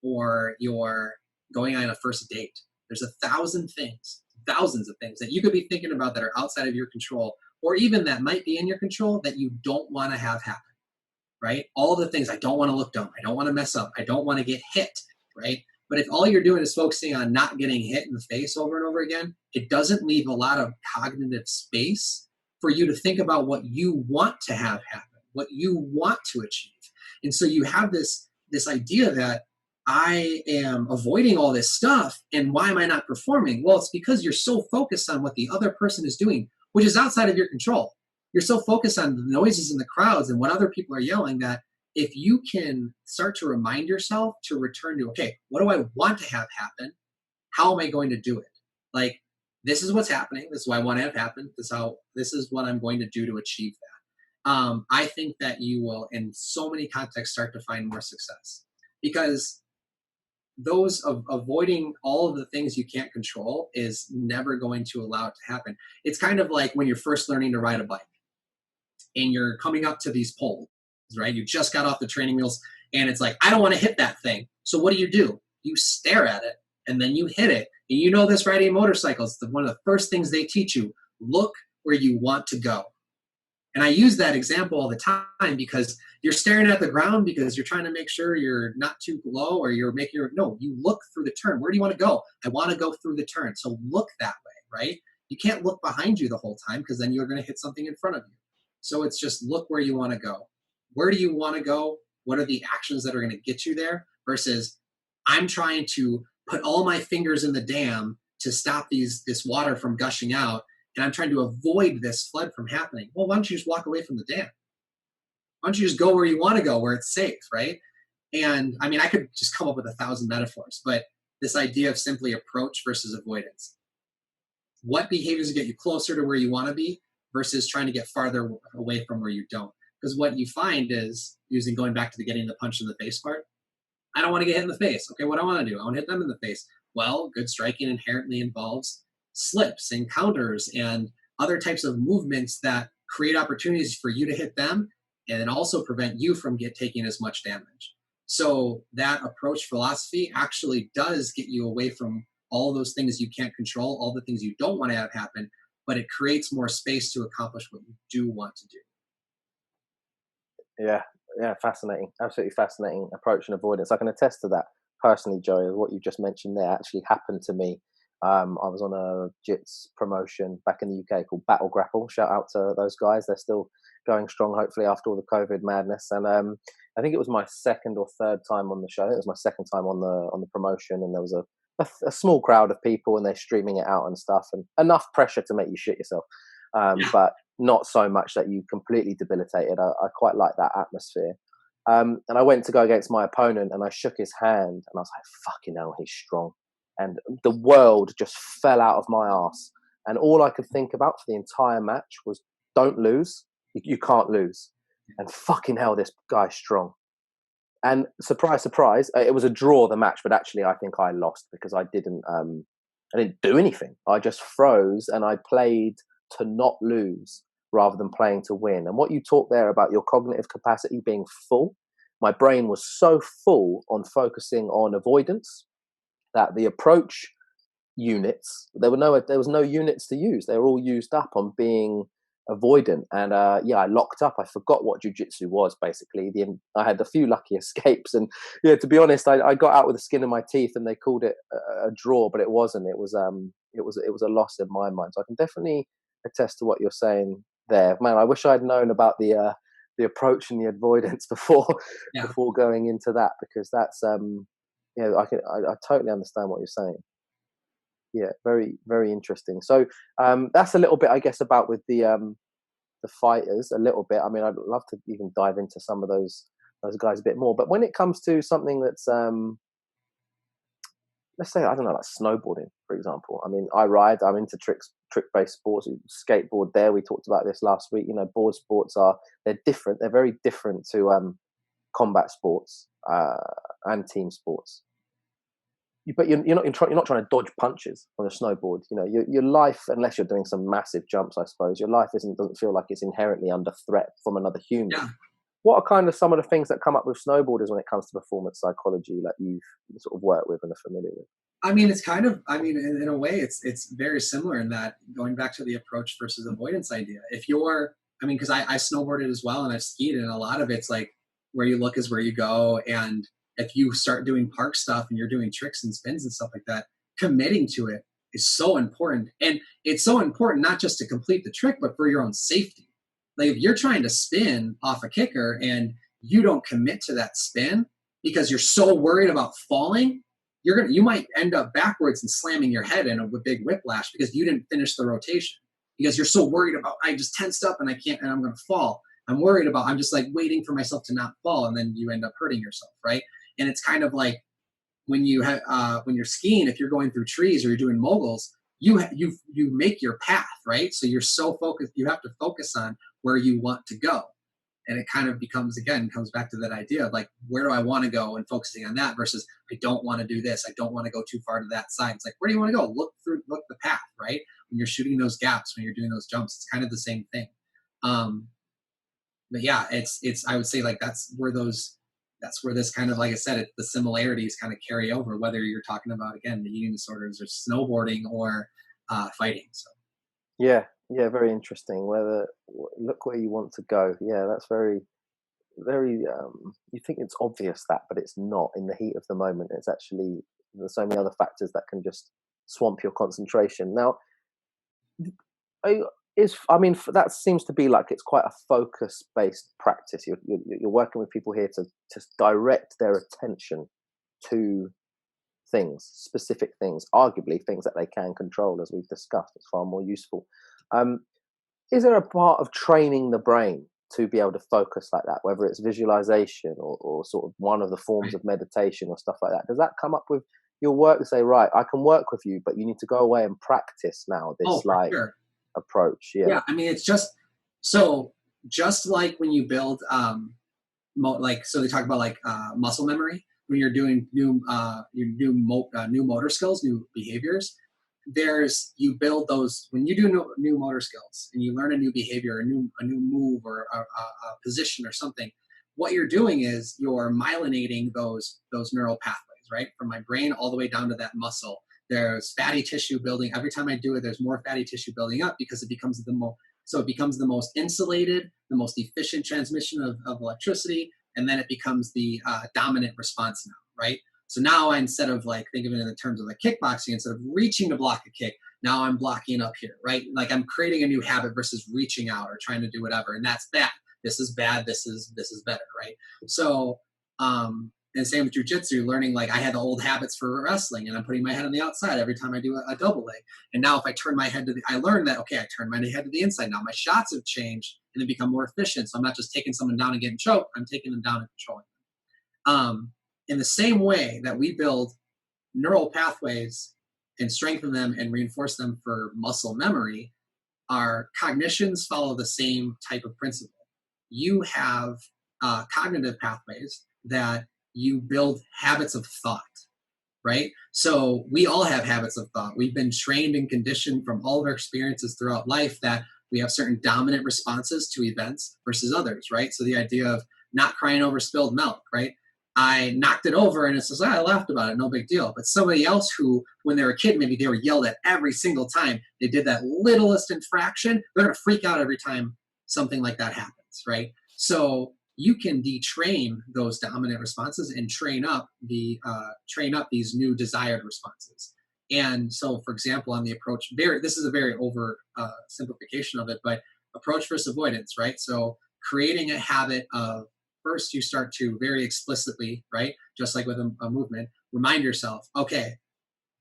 or you're going on a first date. There's 1,000 things, thousands of things that you could be thinking about that are outside of your control, or even that might be in your control that you don't want to have happen, right? All the things, I don't want to look dumb, I don't want to mess up, I don't want to get hit, right? But if all you're doing is focusing on not getting hit in the face over and over again, it doesn't leave a lot of cognitive space for you to think about what you want to have happen, what you want to achieve. And so you have this idea that I am avoiding all this stuff, and why am I not performing? Well, it's because you're so focused on what the other person is doing, which is outside of your control. You're so focused on the noises in the crowds and what other people are yelling that if you can start to remind yourself to return to, okay, what do I want to have happen? how am I going to do it? Like, this is what's happening. This is what I want to have happen. This is what I'm going to do to achieve that. I think that you will, in so many contexts, start to find more success, because those of avoiding all of the things you can't control is never going to allow it to happen. It's kind of like when you're first learning to ride a bike and you're coming up to these poles, right? You just got off the training wheels and it's like, I don't want to hit that thing. So what do? You stare at it and then you hit it. And you know this riding motorcycles, one of the first things they teach you, look where you want to go. And I use that example all the time because you're staring at the ground because you're trying to make sure you're not too low, or you're making no, you look through the turn. Where do you want to go? I want to go through the turn. So look that way, right? You can't look behind you the whole time because then you're going to hit something in front of you. So it's just look where you want to go. Where do you want to go? What are the actions that are going to get you there? Versus I'm trying to put all my fingers in the dam to stop this water from gushing out, and I'm trying to avoid this flood from happening. Well, why don't you just walk away from the dam? Why don't you just go where you want to go, where it's safe, right? And I mean, I could just come up with 1,000 metaphors, but this idea of simply approach versus avoidance. What behaviors get you closer to where you want to be versus trying to get farther away from where you don't? Because what you find is, going back to the getting the punch in the face part, I don't want to get hit in the face. Okay, what do I want to do? I want to hit them in the face. Well, good striking inherently involves slips and counters and other types of movements that create opportunities for you to hit them and then also prevent you from taking as much damage. So that approach philosophy actually does get you away from all those things you can't control, all the things you don't want to have happen, but it creates more space to accomplish what you do want to do. Yeah, fascinating. Absolutely fascinating approach and avoidance. I can attest to that personally, Joey. What you just mentioned there actually happened to me. I was on a jits promotion back in the UK called Battle Grapple. Shout out to those guys. They're still going strong, hopefully, after all the COVID madness. And I think it was my second or third time on the show. It was my second time on the promotion, and there was a small crowd of people, and they're streaming it out and stuff, and enough pressure to make you shit yourself. But not so much that you completely debilitated. I quite like that atmosphere. And I went to go against my opponent, and I shook his hand, and I was like, fucking hell, he's strong. And the world just fell out of my ass. And all I could think about for the entire match was, don't lose. You can't lose. And fucking hell, this guy's strong. And surprise, surprise, it was a draw, the match, but actually I think I lost because I didn't do anything. I just froze, and I played to not lose rather than playing to win. And what you talk there about your cognitive capacity being full, my brain was so full on focusing on avoidance that the approach units, there was no units to use. They were all used up on being avoidant. And I locked up. I forgot what jiu-jitsu was, basically. I had a few lucky escapes, and to be honest, I got out with the skin in my teeth, and they called it a draw, but it wasn't. It was a loss in my mind. So I can definitely attest to what you're saying there. Man, I wish I'd known about the approach and the avoidance before going into that, because that's I totally understand what you're saying. Yeah, very, very interesting. So that's a little bit, I guess, about with the fighters a little bit. I mean, I'd love to even dive into some of those guys a bit more. But when it comes to something that's let's say, I don't know, like snowboarding, for example. I mean, I ride. I'm into trick-based sports. Skateboard. There, we talked about this last week. Board sports they're different. They're very different to combat sports and team sports. But you're not trying to dodge punches on a snowboard. Your life, unless you're doing some massive jumps, I suppose, your life doesn't feel like it's inherently under threat from another human. Yeah. What are kind of some of the things that come up with snowboarders when it comes to performance psychology that you've sort of worked with and are familiar with? I mean, it's kind of, in a way, it's very similar in that, going back to the approach versus avoidance idea. If you're, because I snowboarded as well and I've skied, and a lot of it's like where you look is where you go. And if you start doing park stuff and you're doing tricks and spins and stuff like that, committing to it is so important. And it's so important not just to complete the trick, but for your own safety. Like if you're trying to spin off a kicker and you don't commit to that spin because you're so worried about falling, you might end up backwards and slamming your head in a big whiplash because you didn't finish the rotation. Because you're so worried about, I just tensed up and I can't, and I'm going to fall. I'm just like waiting for myself to not fall, and then you end up hurting yourself, right? And it's kind of like when when you're skiing, if you're going through trees or you're doing moguls, you make your path, right? So you're so focused, you have to focus on where you want to go. And it kind of comes back to that idea of like, where do I want to go, and focusing on that versus I don't want to do this, I don't want to go too far to that side. It's like, where do you want to go? Look the path, right? When you're shooting those gaps, when you're doing those jumps, it's kind of the same thing. But yeah, it's I would say like that's where this kind of, like I said, the similarities kind of carry over, whether you're talking about, again, the eating disorders or snowboarding or fighting. So Yeah, yeah, very interesting. Look where you want to go. Yeah, that's very, very. You think it's obvious that, but it's not. In the heat of the moment, it's actually, there's so many other factors that can just swamp your concentration. Now, that seems to be like it's quite a focus based practice. You're working with people here to direct their attention to things, specific things, arguably things that they can control, as we've discussed. It's far more useful. Is there a part of training the brain to be able to focus like that, whether it's visualization or sort of one of the forms of meditation or stuff like that? Does that come up with your work to say, right, I can work with you, but you need to go away and practice now this for sure. approach? Yeah, I mean, it's just like when you build so they talk about like muscle memory when you're doing new motor skills, new behaviors. You build those when you do new motor skills and you learn a new behavior, a new move, or a position or something. What you're doing is you're myelinating those neural pathways, right, from my brain all the way down to that muscle. There's fatty tissue building. Every time I do it, there's more fatty tissue building up because it becomes the most insulated, the most efficient transmission of electricity, and then it becomes the dominant response now, right? So now instead of like think of it in the terms of like kickboxing, instead of reaching to block a kick, now I'm blocking up here, right? Like I'm creating a new habit versus reaching out or trying to do whatever, and that's bad. This is bad. This is better, right? So and same with jujitsu, learning like I had the old habits for wrestling, and I'm putting my head on the outside every time I do a double leg. And now if I turn my head I learned that, okay, I turn my head to the inside. Now my shots have changed and they become more efficient. So I'm not just taking someone down and getting choked. I'm taking them down and controlling them. In the same way that we build neural pathways and strengthen them and reinforce them for muscle memory, our cognitions follow the same type of principle. You have cognitive pathways that you build habits of thought, right? So we all have habits of thought. We've been trained and conditioned from all of our experiences throughout life that we have certain dominant responses to events versus others, right? So the idea of not crying over spilled milk, right? I knocked it over and it says, I laughed about it, no big deal. But somebody else who, when they were a kid, maybe they were yelled at every single time they did that littlest infraction, they're going to freak out every time something like that happens, right? So you can detrain those dominant responses and train up these new desired responses. And so, for example, on the approach, this is a very over simplification of it, but approach versus avoidance, right? So creating a habit of, first you start to very explicitly, right, just like with a movement, remind yourself, okay,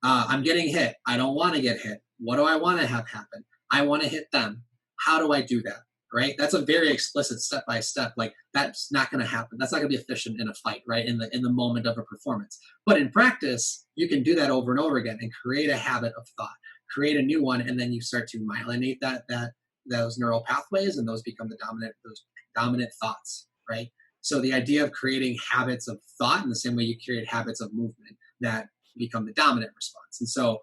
I'm getting hit. I don't want to get hit. What do I want to have happen? I want to hit them. How do I do that? Right? That's a very explicit step by step. Like that's not going to happen. That's not going to be efficient in a fight, right? In the moment of a performance. But in practice, you can do that over and over again and create a habit of thought, create a new one, and then you start to myelinate those neural pathways, and those become those dominant thoughts, right? So the idea of creating habits of thought in the same way you create habits of movement that become the dominant response. And so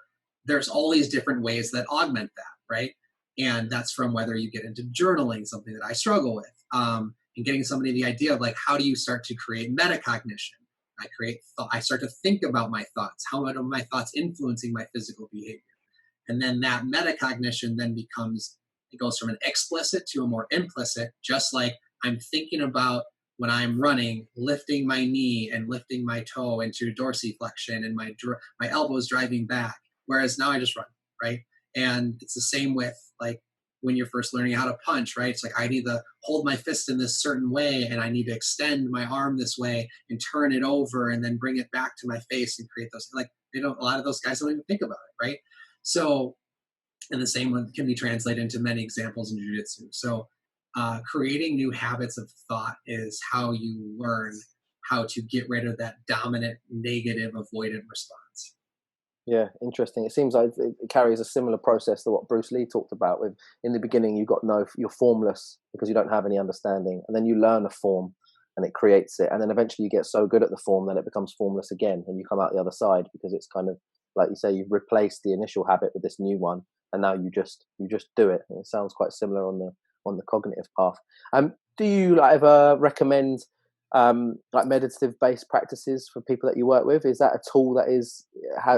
there's all these different ways that augment that, right? And that's from whether you get into journaling, something that I struggle with, and getting somebody the idea of like, how do you start to create metacognition? I start to think about my thoughts. How are my thoughts influencing my physical behavior? And then that metacognition then it goes from an explicit to a more implicit, just like I'm thinking about when I'm running, lifting my knee and lifting my toe into dorsiflexion and my elbows driving back. Whereas now I just run, right? And it's the same with like when you're first learning how to punch, right? It's like I need to hold my fist in this certain way and I need to extend my arm this way and turn it over and then bring it back to my face and create those, like a lot of those guys don't even think about it, right? So, and the same one can be translated into many examples in jiu-jitsu. So creating new habits of thought is how you learn how to get rid of that dominant, negative, avoidant response. Yeah, interesting. It seems like it carries a similar process to what Bruce Lee talked about. With in the beginning, you're formless because you don't have any understanding, and then you learn a form, and it creates it, and then eventually you get so good at the form that it becomes formless again, and you come out the other side because it's kind of like you say, you've replaced the initial habit with this new one, and now you just do it. And it sounds quite similar on the cognitive path. Do you like ever recommend like meditative based practices for people that you work with? Is that a tool that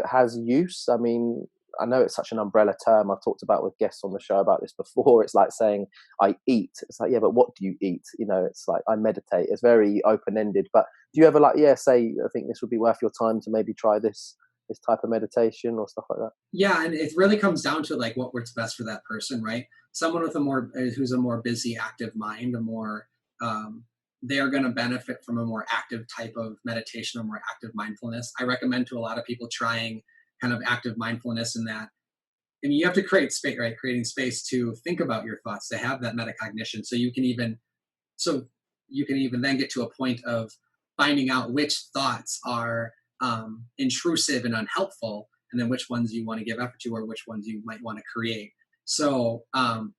has use? I mean, I know it's such an umbrella term. I've talked about with guests on the show about this before. It's like saying I eat. It's like, yeah, but what do you eat? You know, it's like I meditate. It's very open ended. But do you ever like, yeah, say I think this would be worth your time to maybe try this type of meditation or stuff like that? Yeah, and it really comes down to like what works best for that person, right? Someone with a more who's a more busy, active mind, a more um, they are going to benefit from a more active type of meditation, or more active mindfulness. I recommend to a lot of people trying kind of active mindfulness in that. I mean, you have to create space, right? Creating space to think about your thoughts, to have that metacognition, so you can even then get to a point of finding out which thoughts are intrusive and unhelpful, and then which ones you want to give effort to, or which ones you might want to create. So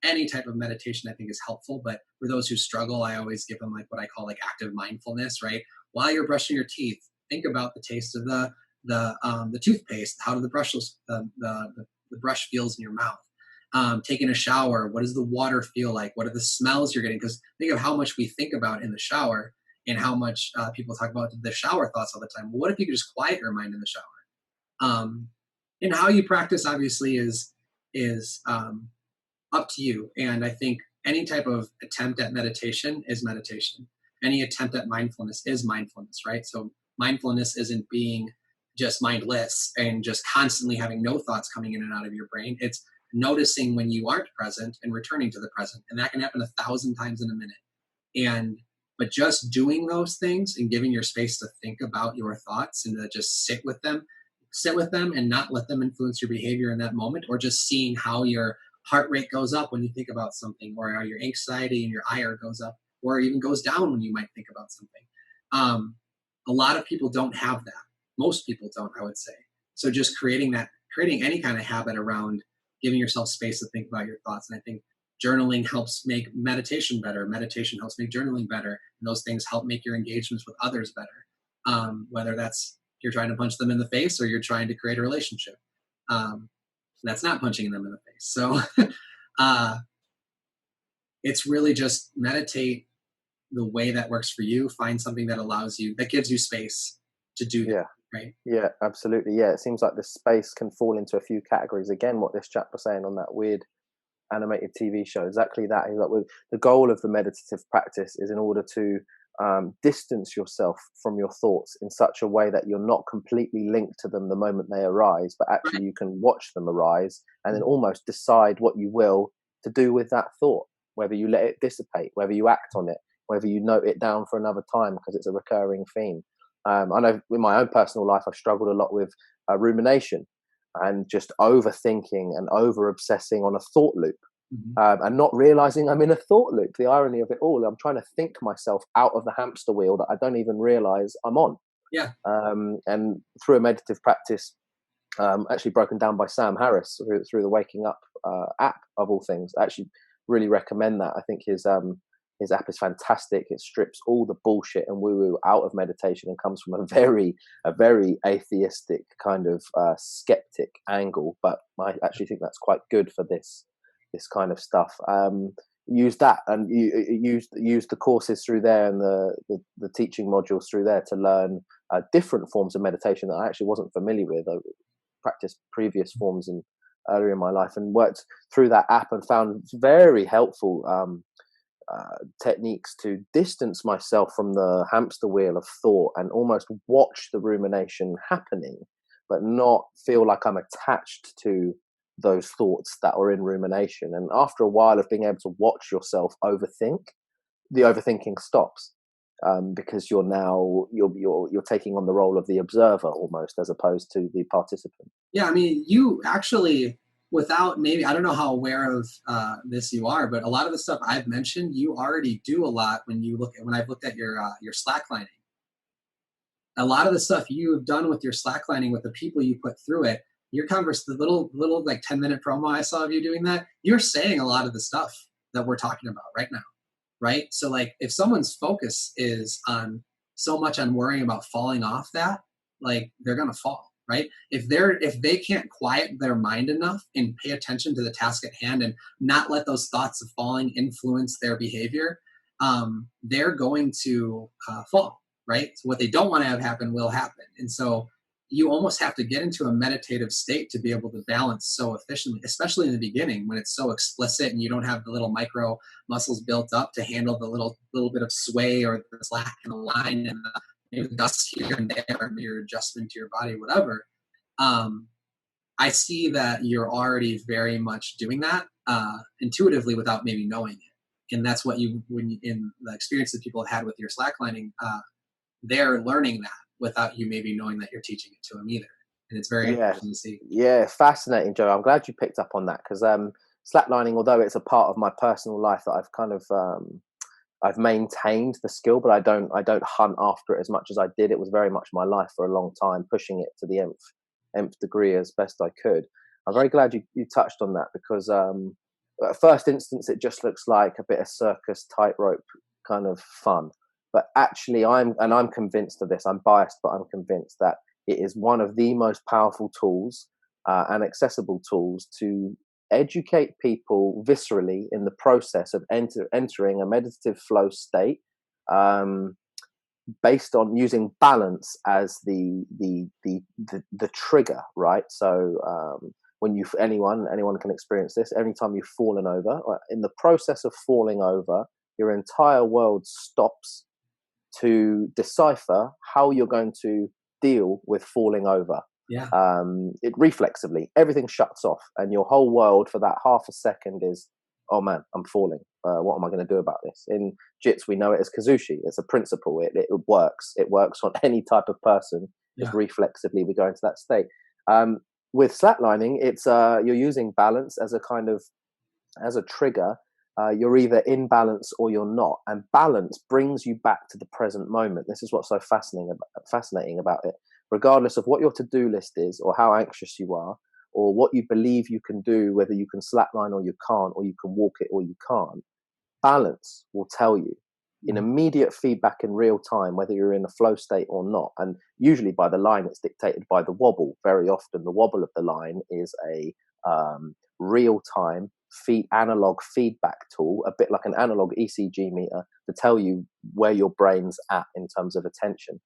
any type of meditation I think is helpful, but for those who struggle, I always give them like what I call like active mindfulness, right? While you're brushing your teeth, think about the taste of the toothpaste. How do the brush feels in your mouth? Taking a shower, what does the water feel like? What are the smells you're getting? Because think of how much we think about in the shower, and how much people talk about the shower thoughts all the time. Well, what if you could just quiet your mind in the shower? Um, and how you practice obviously is up to you. And I think any type of attempt at meditation is meditation. Any attempt at mindfulness is mindfulness, right? So mindfulness isn't being just mindless and just constantly having no thoughts coming in and out of your brain. It's noticing when you aren't present and returning to the present. And that can happen 1,000 times in a minute. And but just doing those things and giving your space to think about your thoughts and to just sit with them and not let them influence your behavior in that moment, or just seeing how your heart rate goes up when you think about something, or how your anxiety and your ire goes up, or even goes down when you might think about something. Um, a lot of people don't have that. Most people don't, I would say. So just creating any kind of habit around giving yourself space to think about your thoughts. And I think journaling helps make meditation better. Meditation helps make journaling better. And those things help make your engagements with others better. Whether that's you're trying to punch them in the face, or you're trying to create a relationship. That's not punching them in the face. So uh, it's really just meditate the way that works for you. Find something that gives you space to do that. Yeah. Right. Yeah, absolutely. Yeah, it seems like the space can fall into a few categories. Again, what this chap was saying on that weird animated TV show, exactly that. Is that with the goal of the meditative practice is in order to distance yourself from your thoughts in such a way that you're not completely linked to them the moment they arise, but actually you can watch them arise and then almost decide what you will to do with that thought, whether you let it dissipate, whether you act on it, whether you note it down for another time because it's a recurring theme. I know in my own personal life, I've struggled a lot with rumination and just overthinking and over obsessing on a thought loop. And not realizing I'm in a thought loop. The irony of it all, I'm trying to think myself out of the hamster wheel that I don't even realize I'm on. Yeah. And through a meditative practice, actually broken down by Sam Harris through the Waking Up app of all things. I actually really recommend that. I think his app is fantastic. It strips all the bullshit and woo-woo out of meditation and comes from a very atheistic kind of skeptic angle. But I actually think that's quite good for this kind of stuff. Use that, and you use the courses through there and the teaching modules through there to learn different forms of meditation that I actually wasn't familiar with. I practiced previous forms earlier in my life and worked through that app and found very helpful techniques to distance myself from the hamster wheel of thought and almost watch the rumination happening, but not feel like I'm attached to those thoughts that are in rumination. And after a while of being able to watch yourself overthink, the overthinking stops, because you're taking on the role of the observer almost, as opposed to the participant. Yeah, I mean, you actually, without maybe, I don't know how aware of this you are, but a lot of the stuff I've mentioned, you already do a lot when I've looked at your slacklining. a lot of the stuff you have done with your slacklining, with the people you put through it, the little like 10-minute promo I saw of you doing that, you're saying a lot of the stuff that we're talking about right now, right? So like if someone's focus is on so much on worrying about falling off that, like they're gonna fall, right? If they can't quiet their mind enough and pay attention to the task at hand and not let those thoughts of falling influence their behavior, they're going to fall, right? So what they don't want to have happen will happen. And so you almost have to get into a meditative state to be able to balance so efficiently, especially in the beginning when it's so explicit and you don't have the little micro muscles built up to handle the little bit of sway or the slack in the line and the dust here and there, and your adjustment to your body, whatever. I see that you're already very much doing that intuitively without maybe knowing it. And that's what in the experience that people have had with your slacklining, they're learning that without you maybe knowing that you're teaching it to them either. And it's very interesting to see. Yeah, fascinating, Joe. I'm glad you picked up on that because slacklining, although it's a part of my personal life that I've kind of I've maintained the skill, but I don't hunt after it as much as I did. It was very much my life for a long time, pushing it to the nth degree as best I could. I'm very glad you touched on that because at first instance it just looks like a bit of circus tightrope kind of fun. But actually, I'm convinced of this. I'm biased, but I'm convinced that it is one of the most powerful tools and accessible tools to educate people viscerally in the process of entering a meditative flow state, based on using balance as the trigger, right? So when anyone can experience this. Anytime you've fallen over, in the process of falling over, your entire world stops to decipher how you're going to deal with falling over. Yeah. It reflexively, everything shuts off, and your whole world for that half a second is, oh man, I'm falling. What am I going to do about this? In Jits, we know it as Kazushi. It's a principle. It works. It works on any type of person. Just reflexively, we go into that state. With slacklining, it's you're using balance as a trigger. You're either in balance or you're not, and balance brings you back to the present moment. This is what's so fascinating about it. Regardless of what your to-do list is, or how anxious you are, or what you believe you can do, whether you can slackline or you can't, or you can walk it or you can't, balance will tell you in immediate feedback in real time whether you're in a flow state or not. And usually by the line, it's dictated by the wobble. Very often the wobble of the line is a real-time analog feedback tool, a bit like an analog ECG meter, to tell you where your brain's at in terms of attention.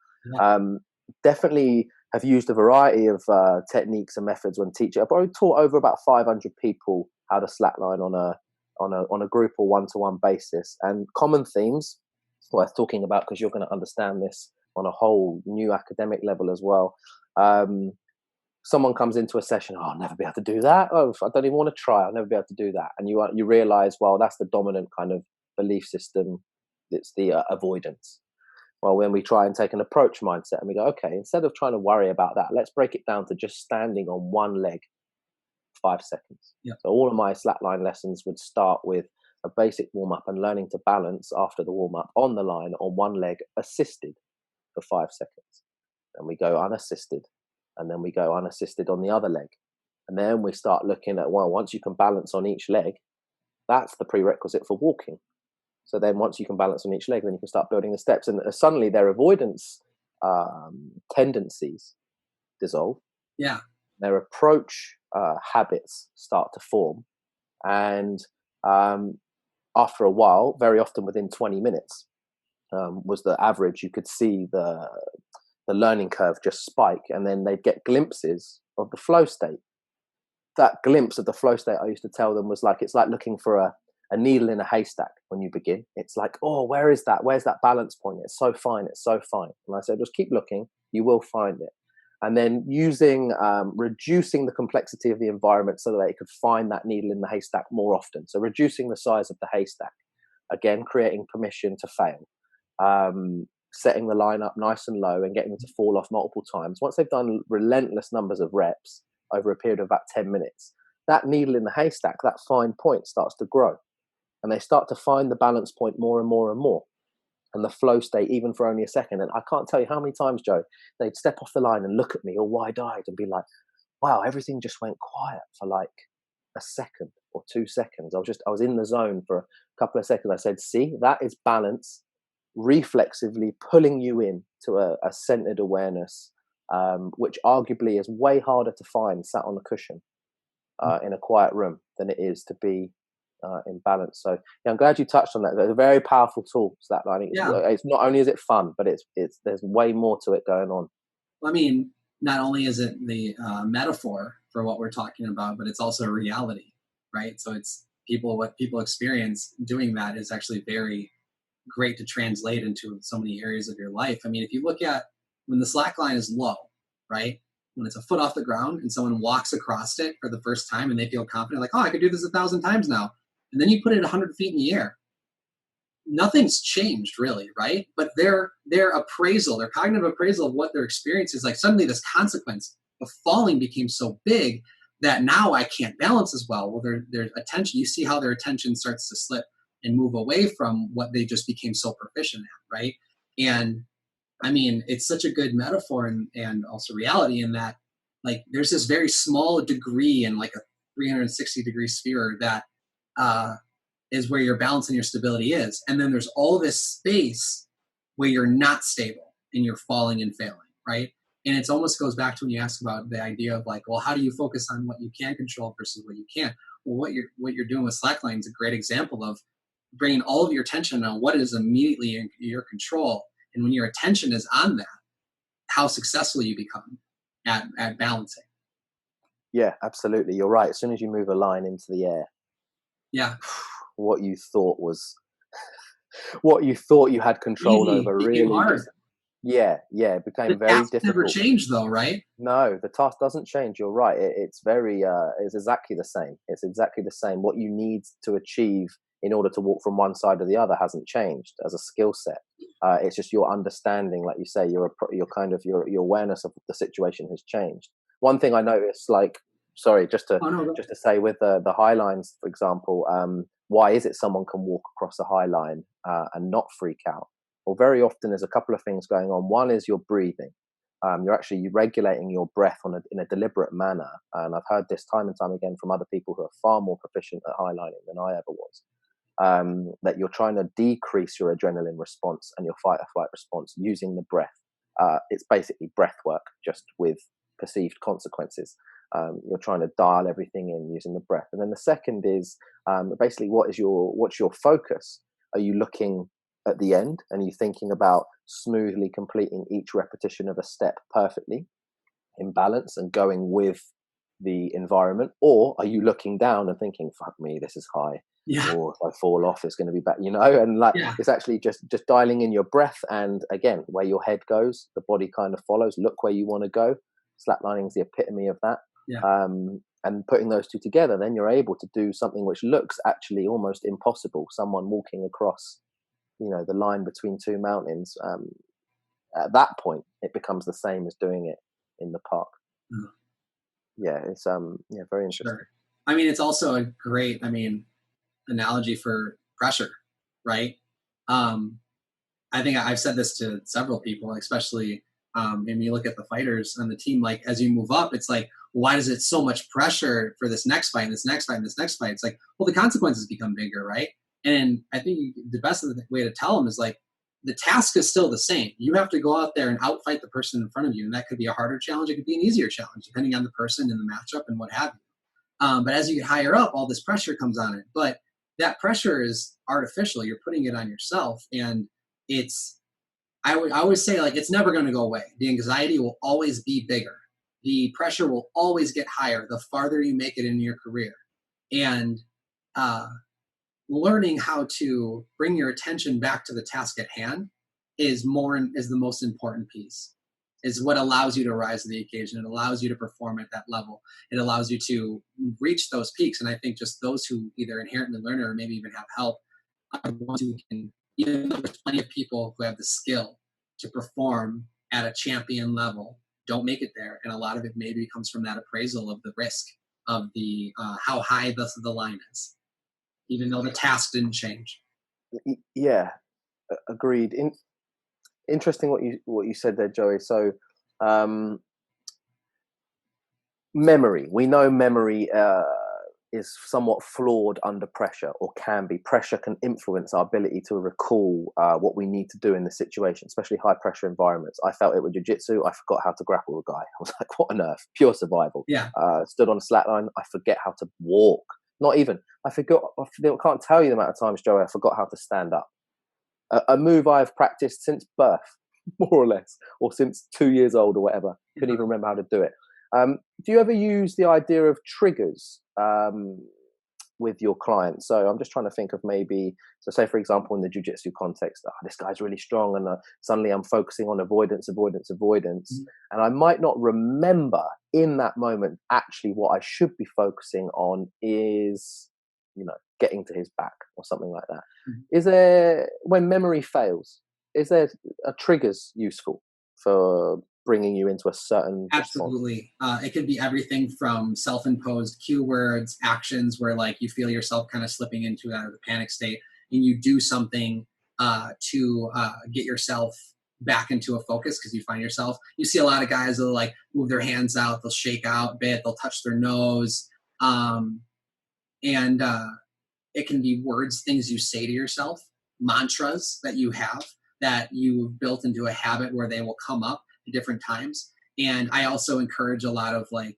Definitely have used a variety of techniques and methods when teaching. I've probably taught over about 500 people how to slackline on a group or one-to-one basis, and common themes worth talking about because you're going to understand this on a whole new academic level as well. Someone comes into a session, oh, I'll never be able to do that. Oh, I don't even want to try. I'll never be able to do that. And you realize, well, that's the dominant kind of belief system. It's the avoidance. Well, when we try and take an approach mindset and we go, okay, instead of trying to worry about that, let's break it down to just standing on one leg 5 seconds. Yeah. So all of my slackline lessons would start with a basic warm-up and learning to balance after the warm-up on the line on one leg assisted for 5 seconds. And we go unassisted. And then we go unassisted on the other leg. And then we start looking at, well, once you can balance on each leg, that's the prerequisite for walking. So then once you can balance on each leg, then you can start building the steps. And suddenly their avoidance tendencies dissolve. Yeah. Their approach habits start to form. And after a while, very often within 20 minutes was the average, you could see the learning curve just spike, and then they'd get glimpses of the flow state. That glimpse of the flow state, I used to tell them, was like, it's like looking for a needle in a haystack when you begin. It's like, oh, where is that? Where's that balance point? It's so fine. It's so fine. And I said, just keep looking. You will find it. And then reducing the complexity of the environment so that they could find that needle in the haystack more often. So reducing the size of the haystack, again, creating permission to fail. Setting the line up nice and low and getting them to fall off multiple times. Once they've done relentless numbers of reps over a period of about 10 minutes, that needle in the haystack, that fine point, starts to grow. And they start to find the balance point more and more and more. and the flow state, even for only a second. And I can't tell you how many times, Joe, they'd step off the line and look at me all wide-eyed and be like, wow, everything just went quiet for like a second or 2 seconds. I was in the zone for a couple of seconds. I said, see, that is balance reflexively pulling you in to a centered awareness, which arguably is way harder to find sat on a cushion in a quiet room than it is to be in balance. So yeah, I'm glad you touched on that. It's a very powerful tool, slacklining. It's not only is it fun, but it's there's way more to it going on. I mean, not only is it the metaphor for what we're talking about, but it's also a reality, right? So it's what people experience doing that is actually very great to translate into so many areas of your life. I mean, if you look at when the slack line is low, right? When it's a foot off the ground and someone walks across it for the first time and they feel confident, like, oh, I could do this 1,000 times now. And then you put it 100 feet in the air. Nothing's changed really, right? But their appraisal, their cognitive appraisal of what their experience is, like suddenly this consequence of falling became so big that now I can't balance as well. Well, their attention, you see how their attention starts to slip and move away from what they just became so proficient at, right? And I mean, it's such a good metaphor and also reality in that, like, there's this very small degree in like a 360-degree sphere that is where your balance and your stability is. And then there's all this space where you're not stable and you're falling and failing, right? And it almost goes back to when you ask about the idea of like, well, how do you focus on what you can control versus what you can't? Well, what you're doing with slackline is a great example of bringing all of your attention on what is immediately in your control. And when your attention is on that, how successful you become at balancing. Yeah, absolutely. You're right. As soon as you move a line into the air, yeah, what you thought you had control easy over became really hard. just it became The very task never difficult. changed though, right? No, the task doesn't change. You're right. It's very it's exactly the same. It's exactly the same. What you need to achieve in order to walk from one side to the other hasn't changed as a skill set. It's just your understanding, like you say, your kind of your awareness of the situation has changed. One thing I noticed, like, sorry, just to Oh, no, say with the high lines, for example, why is it someone can walk across a high line and not freak out? Well, very often there's a couple of things going on. One is your breathing. You're actually regulating your breath in a deliberate manner. And I've heard this time and time again from other people who are far more proficient at highlining than I ever was. That you're trying to decrease your adrenaline response and your fight or flight response using the breath. It's basically breath work, just with perceived consequences. You're trying to dial everything in using the breath. And then the second is basically what's your focus? Are you looking at the end and you thinking about smoothly completing each repetition of a step perfectly in balance and going with the environment? Or are you looking down and thinking, fuck me, this is high, yeah, or if I fall off it's going to be bad, and like yeah. it's actually just dialing in your breath, and again, where your head goes the body kind of follows. Look where you want to go. Slacklining is the epitome of that. Yeah. And putting those two together, then you're able to do something which looks actually almost impossible. Someone walking across the line between two mountains, at that point it becomes the same as doing it in the park. Yeah, it's very interesting. Sure. I mean, it's also a great analogy for pressure, right? I think I've said this to several people, especially when you look at the fighters on the team. Like, as you move up, it's like, why is it so much pressure for this next fight and this next fight and this next fight? It's like, well, the consequences become bigger, right? And I think the best way to tell them is like, the task is still the same. You have to go out there and outfight the person in front of you, and that could be a harder challenge. It could be an easier challenge, depending on the person and the matchup and what have you. But as you get higher up, all this pressure comes on it. But that pressure is artificial. You're putting it on yourself, and I always say, like, it's never going to go away. The anxiety will always be bigger. The pressure will always get higher the farther you make it in your career. And learning how to bring your attention back to the task at hand is the most important piece. Is what allows you to rise to the occasion. It allows you to perform at that level. It allows you to reach those peaks. And I think just those who either inherently learn it or maybe even have help are the ones who can, even though there's plenty of people who have the skill to perform at a champion level, don't make it there. And a lot of it maybe comes from that appraisal of the risk of the how high the line is, even though the task didn't change. Yeah, Agreed. Interesting what you said there, Joey. So memory. We know memory is somewhat flawed under pressure, or can be. Pressure can influence our ability to recall what we need to do in the situation, especially high pressure environments. I felt it with jiu-jitsu. I forgot how to grapple a guy. I was like, what on earth? Pure survival. Yeah. Stood on a slackline. I forget how to walk. Not even. I can't tell you the amount of times, Joey, I forgot how to stand up. A move I've practiced since birth, more or less, or since 2 years old or whatever. Couldn't even remember how to do it. Do you ever use the idea of triggers with your clients? So I'm just trying to think of maybe, so say for example, in the jiu-jitsu context, this guy's really strong, and suddenly I'm focusing on avoidance, and I might not remember in that moment actually what I should be focusing on is, getting to his back or something like that. Is there, when memory fails, is there a triggers useful for bringing you into a certain Absolutely. It could be everything from self-imposed cue words, actions where like you feel yourself kind of slipping into the panic state, and you do something to get yourself back into a focus, because you see a lot of guys that'll like move their hands out, they'll shake out a bit, they'll touch their nose, and it can be words, things you say to yourself, mantras that you have that you've built into a habit where they will come up at different times. And I also encourage a lot of like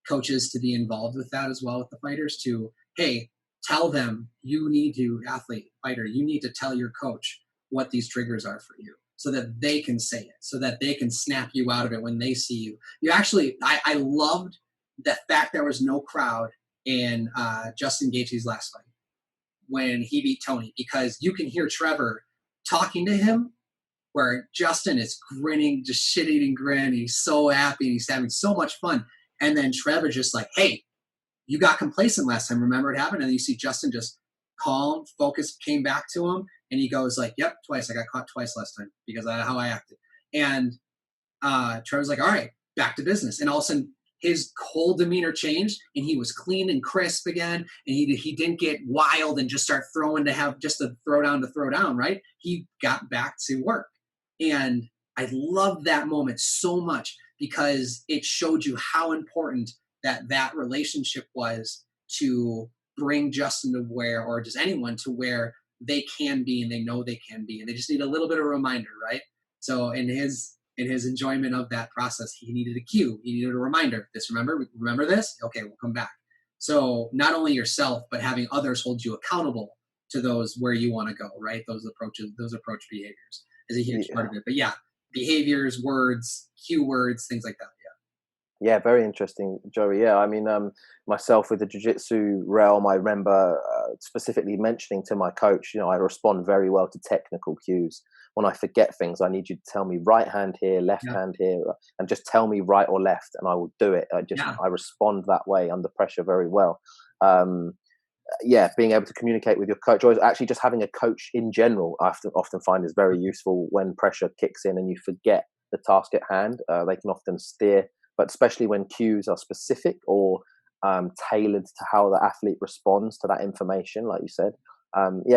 coaches to be involved with that as well, with the fighters, to, hey, tell them, you need to, athlete, fighter, you need to tell your coach what these triggers are for you, so that they can say it, so that they can snap you out of it when they see you. You actually, I loved the fact there was no crowd in Justin Gaethje's last fight when he beat Tony, because you can hear Trevor talking to him where Justin is grinning, just shit-eating grin. He's so happy and he's having so much fun. And then Trevor just like, hey, you got complacent last time. Remember what happened? And then you see Justin just calm, focused, came back to him. And he goes like, yep, twice. I got caught twice last time because of how I acted. And Trevor's like, all right, back to business. And all of a sudden, his whole demeanor changed, and he was clean and crisp again. And he didn't get wild and just start throwing to have just a throw down, right? He got back to work. And I loved that moment so much, because it showed you how important that relationship was to bring Justin to where, or just anyone to where they can be, and they know they can be, and they just need a little bit of a reminder, right? So in his enjoyment of that process, he needed a cue, he needed a reminder. Remember this? Okay, we'll come back. So not only yourself, but having others hold you accountable to those where you want to go, right? Those approach behaviors is a huge part of it. But yeah, behaviors, words, cue words, things like that. Yeah, very interesting, Joey. Yeah, I mean, myself with the jiu-jitsu realm, I remember specifically mentioning to my coach, I respond very well to technical cues. When I forget things, I need you to tell me right hand here, left hand here, and just tell me right or left, and I will do it. I respond that way under pressure very well. Being able to communicate with your coach, or actually just having a coach in general, I often find is very useful when pressure kicks in and you forget the task at hand. They can often steer, but especially when cues are specific or tailored to how the athlete responds to that information, like you said.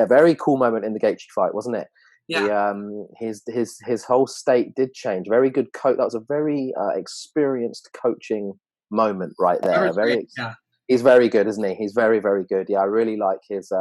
Very cool moment in the Gaethje fight, wasn't it? Yeah. His whole state did change. Very good coach. That was a very experienced coaching moment right there. He's very good, isn't he? He's very, very good. Yeah, I really like his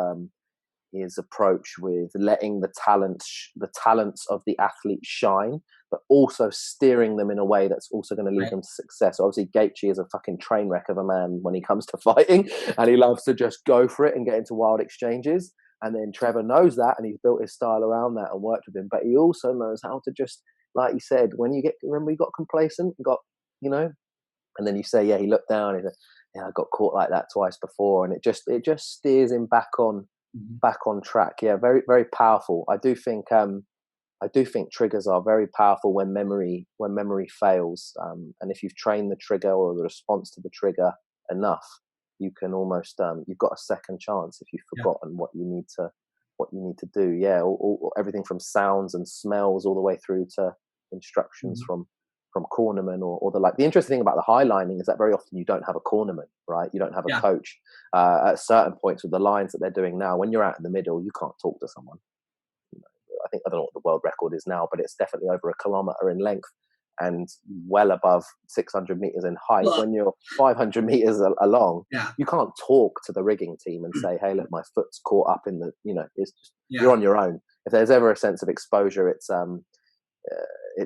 approach with letting the talents of the athlete shine, but also steering them in a way that's also going to lead them to success. Obviously, Gaethje is a fucking train wreck of a man when he comes to fighting, and he loves to just go for it and get into wild exchanges. And then Trevor knows that, and he's built his style around that and worked with him. But he also knows how to just, like you said, remember he got complacent, and then you say, yeah, he looked down, and he said, yeah, I got caught like that twice before, and it just steers him back on track. Yeah, very, very powerful. I do think triggers are very powerful when memory fails, and if you've trained the trigger or the response to the trigger enough, you can almost you've got a second chance if you've forgotten what you need to do. Yeah, all everything from sounds and smells all the way through to instructions from cornermen or the like. The interesting thing about the highlining is that very often you don't have a cornerman, right? You don't have a coach at certain points with the lines that they're doing now. When you're out in the middle, you can't talk to someone. I don't know what the world record is now, but it's definitely over 1 kilometer in length and well above 600 meters in height. Well, When you're 500 meters along, yeah, you can't talk to the rigging team and say, hey, look, my foot's caught up in the, it's just, yeah. you're on your own. If there's ever a sense of exposure, it's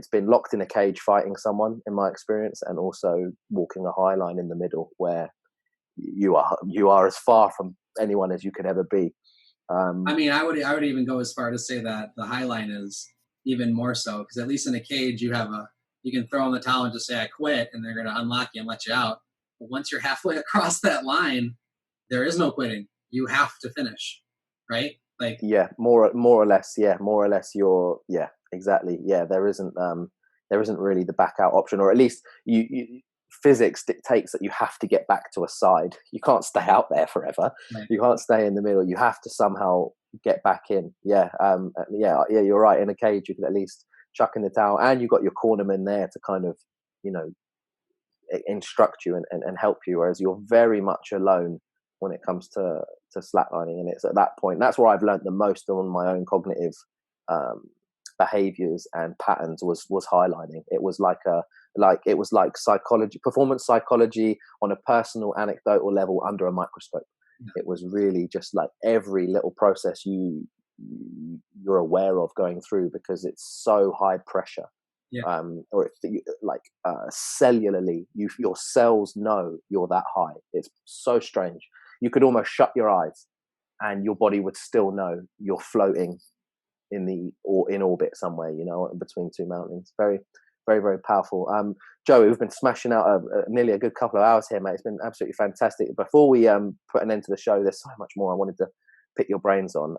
been locked in a cage fighting someone, in my experience, and also walking a high line in the middle where you are as far from anyone as you could ever be. I mean, I would even go as far to say that the high line is even more so, because at least in a cage you can throw in the towel and just say I quit, and they're going to unlock you and let you out. But once you're halfway across that line, there is no quitting. You have to finish, right? Like, yeah, more or less. Yeah, more or less. Exactly. Yeah, there isn't really the back out option, or at least you physics dictates that you have to get back to a side. You can't stay out there forever. right. You can't stay in the middle. You have to somehow get back in. Yeah, you're right. In a cage, you can at least chuck in the towel, and you've got your cornerman there to kind of, instruct you and help you, whereas you're very much alone when it comes to slacklining. And it's at that point, that's where I've learned the most on my own cognitive behaviors and patterns was highlining. It was like psychology, performance psychology on a personal anecdotal level under a microscope. It was really just like every little process you're aware of going through, because it's so high pressure. Cellularly, your cells know you're that high. It's so strange. You could almost shut your eyes and your body would still know you're floating in orbit somewhere, between two mountains. Very, very, very powerful. Joey, we've been smashing out nearly a good couple of hours here, mate. It's been absolutely fantastic. Before we put an end to the show, there's so much more I wanted to pick your brains on.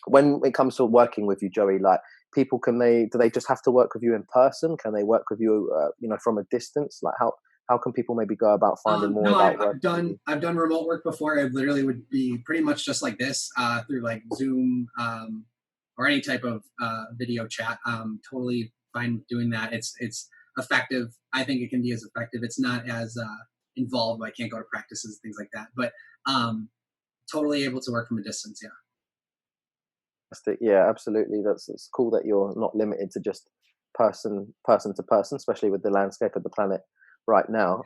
When it comes to working with you, Joey, like, people, do they just have to work with you in person? Can they work with you, from a distance? Like, how can people maybe go about finding more about work? I've done remote work before. I literally would be pretty much just like this, through like Zoom, or any type of video chat. Totally fine doing that. It's effective. I think it can be as effective. It's not as involved. I can't go to practices, things like that, but totally able to work from a distance. Yeah. Yeah, absolutely. It's cool that you're not limited to just person to person, especially with the landscape of the planet right now.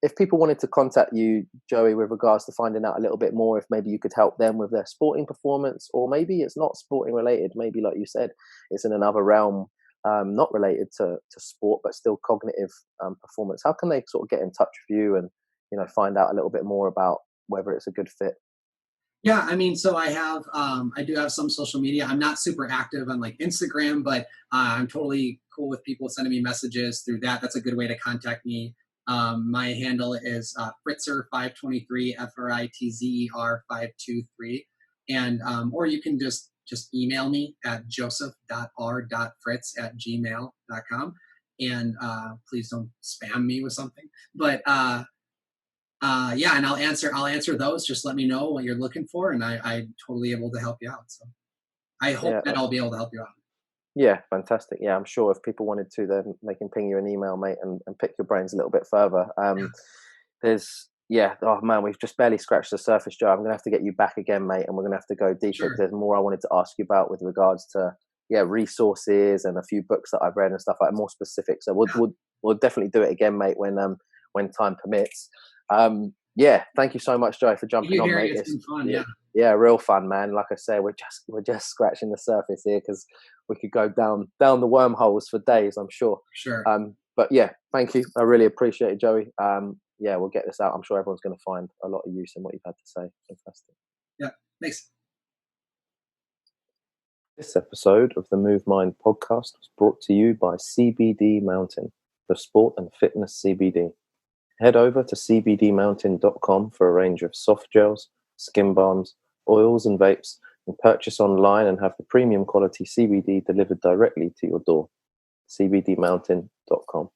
If people wanted to contact you, Joey, with regards to finding out a little bit more, if maybe you could help them with their sporting performance, or maybe it's not sporting related, maybe like you said, it's in another realm, not related to sport, but still cognitive performance, how can they sort of get in touch with you and find out a little bit more about whether it's a good fit? Yeah, I mean, so I do have some social media. I'm not super active on like Instagram, but I'm totally cool with people sending me messages through that. That's a good way to contact me. My handle is Fritzer523, FRITZER 523, and or you can just email me at joseph.r.fritz@gmail.com, and please don't spam me with something. But yeah, and I'll answer those. Just let me know what you're looking for, and I'm totally able to help you out. So I hope that I'll be able to help you out. Yeah, fantastic. Yeah, I'm sure if people wanted to, then they can ping you an email, mate, and pick your brains a little bit further. Oh man, we've just barely scratched the surface, Joe. I'm going to have to get you back again, mate, and we're going to have to go deeper. Sure. There's more I wanted to ask you about with regards to resources and a few books that I've read and stuff, like more specific. So we'll definitely do it again, mate, when time permits. Thank you so much, Joe, for jumping on, mate. It's been fun. Yeah, real fun, man. Like I say, we're just scratching the surface here, because we could go down the wormholes for days, I'm sure. Sure. But yeah, thank you. I really appreciate it, Joey. We'll get this out. I'm sure everyone's going to find a lot of use in what you've had to say. Fantastic. Yeah, thanks. This episode of the Move Mind podcast was brought to you by CBD Mountain, the sport and fitness CBD. Head over to cbdmountain.com for a range of soft gels, skin balms, oils and vapes, and purchase online and have the premium quality CBD delivered directly to your door. cbdmountain.com.